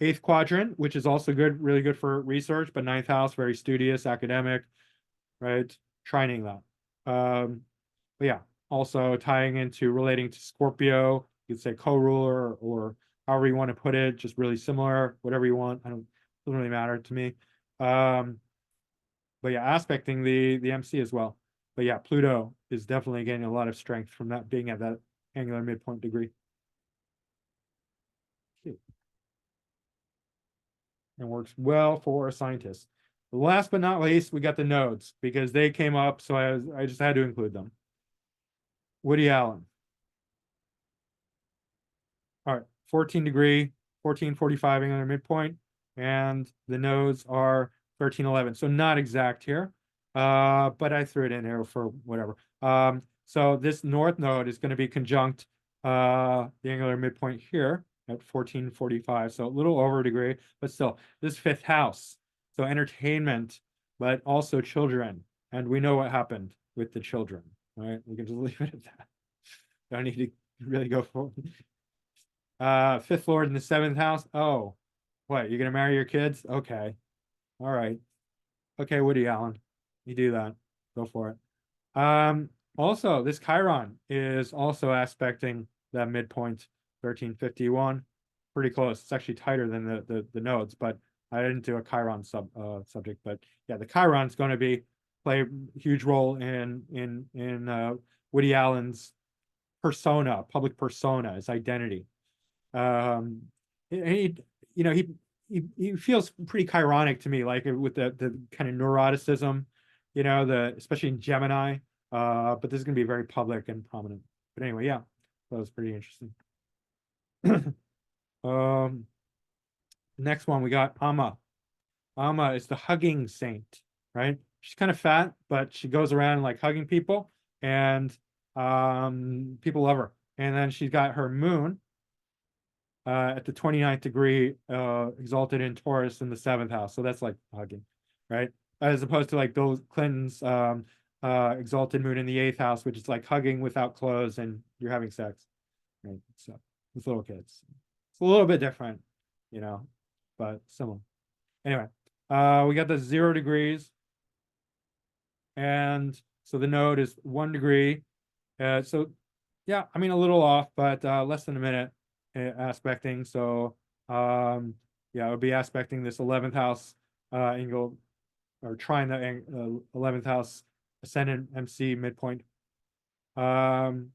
Eighth quadrant, which is also good, really good for research, but ninth house, very studious, academic, right? Trining that. But yeah, also tying into relating to Scorpio, you could say co-ruler or however you want to put it, just really similar, whatever you want. I don't doesn't really matter to me. But yeah, aspecting the MC as well. But yeah, Pluto is definitely getting a lot of strength from that being at that angular midpoint degree. And works well for scientists. Last but not least, we got the nodes because they came up, so I just had to include them. Woody Allen. All right, 14 degree, 1445 angular midpoint, and the nodes are 1311. So not exact here, but I threw it in here for whatever. So this north node is going to be conjunct the angular midpoint here at 1445. So a little over a degree, but still, this fifth house. So entertainment, but also children. And we know what happened with the children, right? We can just leave it at that. Don't need to really go for fifth lord in the seventh house. Oh, what? You're gonna marry your kids? Okay. All right. Okay, Woody Allen. You do that. Go for it. Also, this Chiron is also aspecting that midpoint 1351. Pretty close. It's actually tighter than the nodes, but I didn't do a Chiron subject. But yeah, the Chiron's going to be play a huge role in Woody Allen's persona, public persona, his identity. He you know he feels pretty chironic to me, like with the kind of neuroticism, the especially in Gemini. But this is gonna be very public and prominent. But anyway, yeah, that was pretty interesting. um Next one we got Amma. Amma is the hugging saint, right? She's kind of fat, but she goes around like hugging people, and people love her. And then she's got her moon at the 29th degree, exalted in Taurus in the seventh house. So that's like hugging, right? As opposed to like Bill Clinton's exalted moon in the eighth house, which is like hugging without clothes and you're having sex, right? So with little kids, it's a little bit different, but similar. Anyway, we got the 0 degrees, and so the node is 1 degree. So yeah, I mean a little off, but less than a minute aspecting. So yeah, it would be aspecting this 11th house angle, or trying the 11th house ascendant MC midpoint. Let's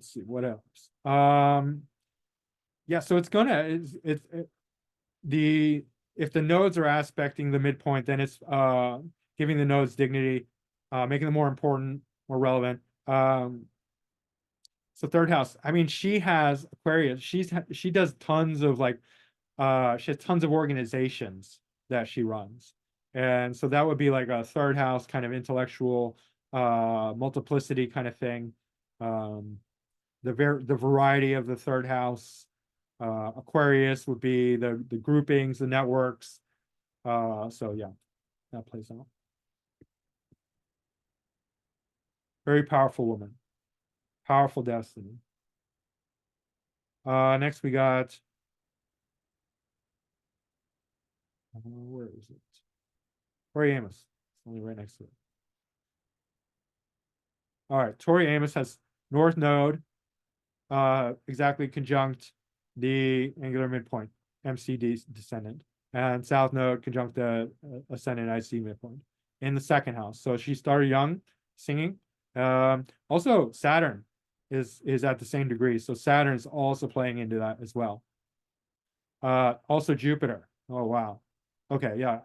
see what else. Yeah, so it's gonna the if the nodes are aspecting the midpoint, then it's giving the nodes dignity, making them more important, more relevant. So third house. I mean, she has Aquarius. She does tons of like she has tons of organizations that she runs. And so that would be like a third house kind of intellectual multiplicity kind of thing. The variety of the third house. Aquarius would be the groupings, the networks. So yeah, that plays out. Very powerful woman. Powerful destiny. Next we got where is it? Tori Amos. It's only right next to it. All right, Tori Amos has North Node, exactly conjunct the angular midpoint, MCD descendant, and South Node conjunct the ascendant IC midpoint in the second house. So she started young, singing. Also, Saturn is at the same degree, so Saturn is also playing into that as well. Also Jupiter. Oh wow. Okay, yeah,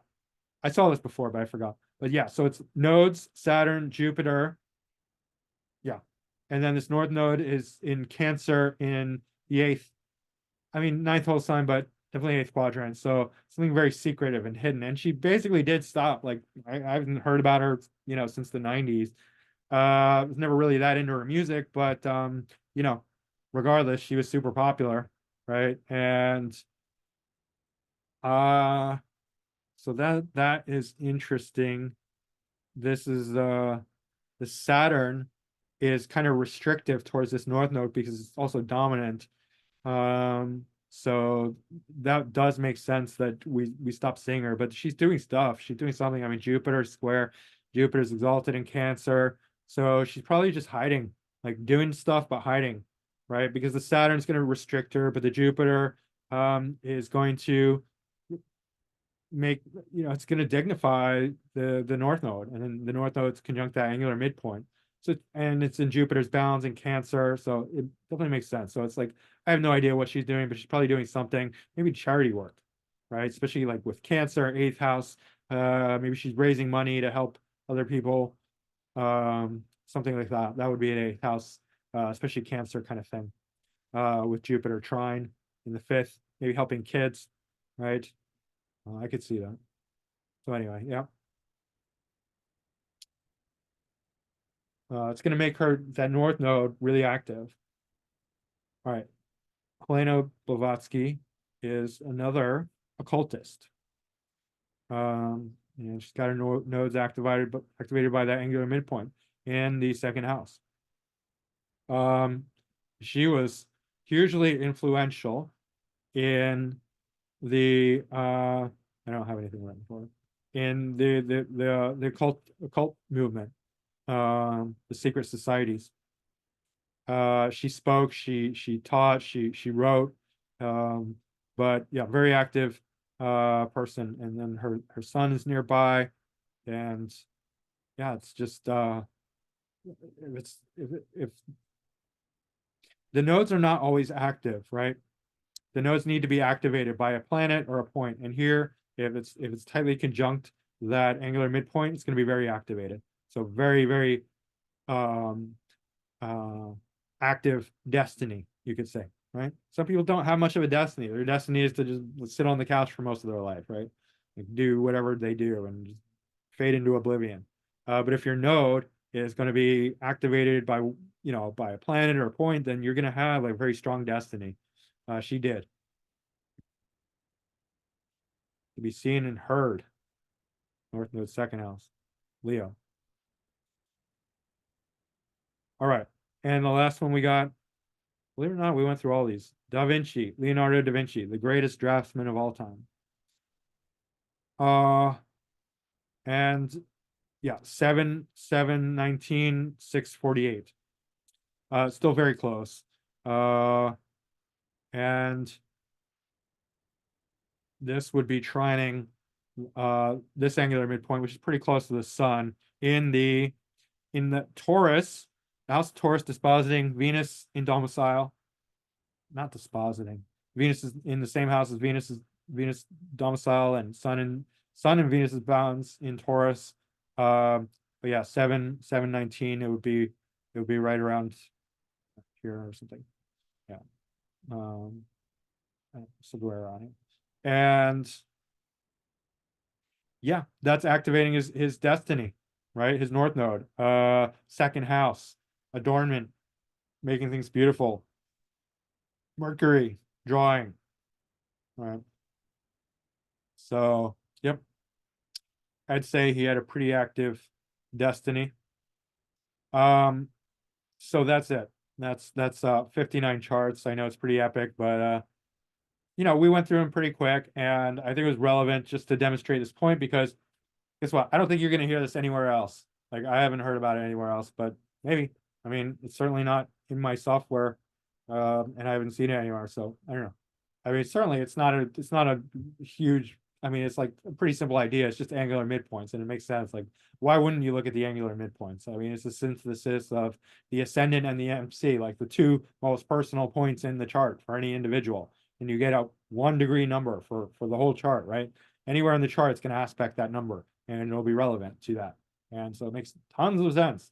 I saw this before, but I forgot. But yeah, so it's nodes, Saturn, Jupiter. Yeah. And then this north node is in Cancer in the eighth, I mean, ninth whole sign, but definitely eighth quadrant. So something very secretive and hidden. And she basically did stop. Like, I haven't heard about her, since the 90s. Was never really that into her music, but, regardless, she was super popular, right? And so that is interesting. This is the Saturn is kind of restrictive towards this north node because it's also dominant. So that does make sense that we stop seeing her, but she's doing stuff. She's doing something. I mean, Jupiter's square, Jupiter's exalted in Cancer, so she's probably just hiding, like doing stuff but hiding, right? Because the Saturn's going to restrict her, but the Jupiter is going to make, it's going to dignify the north node, and then the north node's conjunct that angular midpoint. So, and it's in Jupiter's balance in Cancer, so it definitely makes sense. So it's like, I have no idea what she's doing, but she's probably doing something, maybe charity work, right? Especially like with Cancer, eighth house. Maybe she's raising money to help other people, something like that. That would be an eighth house, especially Cancer kind of thing. With Jupiter trine in the fifth, maybe helping kids, right? I could see that. So anyway, yeah. It's going to make her, that north node, really active. All right. Helena Blavatsky is another occultist. And she's got her nodes activated by that angular midpoint in the second house. She was hugely influential in the I don't have anything written for it, in the occult movement, the secret societies. She spoke, she taught, she wrote, but yeah, very active person. And then her son is nearby, and yeah, it's just if the nodes are not always active, right? The nodes need to be activated by a planet or a point. And here, if it's tightly conjunct that angular midpoint, it's going to be very activated. So very, very active destiny, you could say, right? Some people don't have much of a destiny. Their destiny is to just sit on the couch for most of their life, right? Like do whatever they do and just fade into oblivion. But if your node is going to be activated by, by a planet or a point, then you're going to have a very strong destiny. She did. To be seen and heard. North node, second house, Leo. All right. And the last one we got, believe it or not, we went through all these. Da Vinci, Leonardo da Vinci, the greatest draftsman of all time. And yeah, 7/7/19, 6/48. Still very close. And this would be trining this angular midpoint, which is pretty close to the sun, in the Taurus, house Taurus dispositing Venus in domicile. Not dispositing. Venus is in the same house as Venus domicile, and Sun and Venus is balance in Taurus. But yeah, 7/7/19, it would be right around here or something. Yeah. Somewhere on it. And yeah, that's activating his destiny, right? His north node. Second house, adornment, making things beautiful. Mercury, drawing. All right. So, yep. I'd say he had a pretty active destiny. So that's it. That's 59 charts. I know it's pretty epic, but we went through them pretty quick, and I think it was relevant just to demonstrate this point, because guess what? I don't think you're going to hear this anywhere else. Like, I haven't heard about it anywhere else, but maybe. I mean, it's certainly not in my software, and I haven't seen it anywhere. So I don't know. I mean, certainly it's not a huge. I mean, it's like a pretty simple idea. It's just angular midpoints, and it makes sense. Like, why wouldn't you look at the angular midpoints? I mean, it's a synthesis of the ascendant and the MC, like the two most personal points in the chart for any individual, and you get a 1 degree number for the whole chart, right? Anywhere in the chart, it's going to aspect that number, and it'll be relevant to that. And so it makes tons of sense.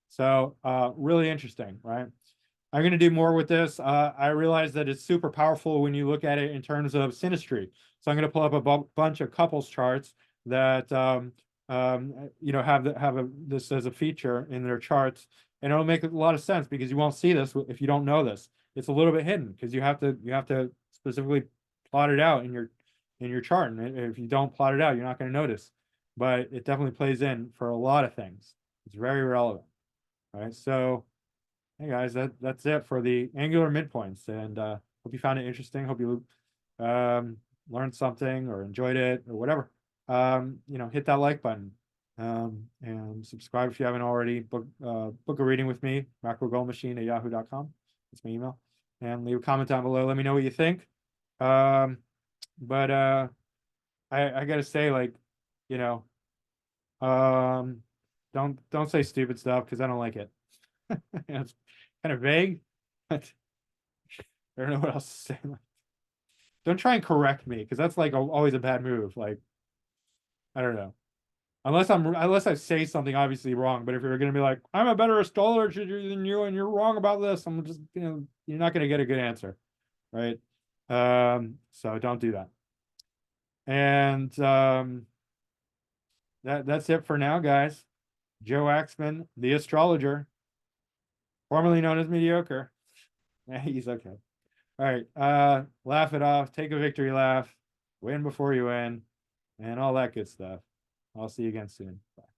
So really interesting, right? I'm going to do more with this. I realize that it's super powerful when you look at it in terms of synastry. So I'm going to pull up a bunch of couples charts that have this as a feature in their charts, and it'll make a lot of sense, because you won't see this if you don't know this. It's a little bit hidden because you have to specifically plot it out in your chart, and if you don't plot it out, you're not going to notice. But it definitely plays in for a lot of things. It's very relevant. All right, so hey guys, that's it for the angular midpoints, and hope you found it interesting. Hope you learned something or enjoyed it or whatever. Hit that like button, and subscribe if you haven't already. Book a reading with me, macrogoalmachine@yahoo.com. That's my email, and leave a comment down below. Let me know what you think. Um, but I gotta say, like, you know, um, don't say stupid stuff because I don't like it. It's kind of vague, but I don't know what else to say. Don't try and correct me because that's like always a bad move. Like, I don't know. Unless I say something obviously wrong, but if you're gonna be like, I'm a better astrologer than you and you're wrong about this, I'm just, you're not gonna get a good answer, right? So don't do that. And that's it for now, guys. Joe Axman, the astrologer, formerly known as Mediocre. He's okay. All right. Laugh it off, take a victory laugh, win before you win, and all that good stuff. I'll see you again soon. Bye.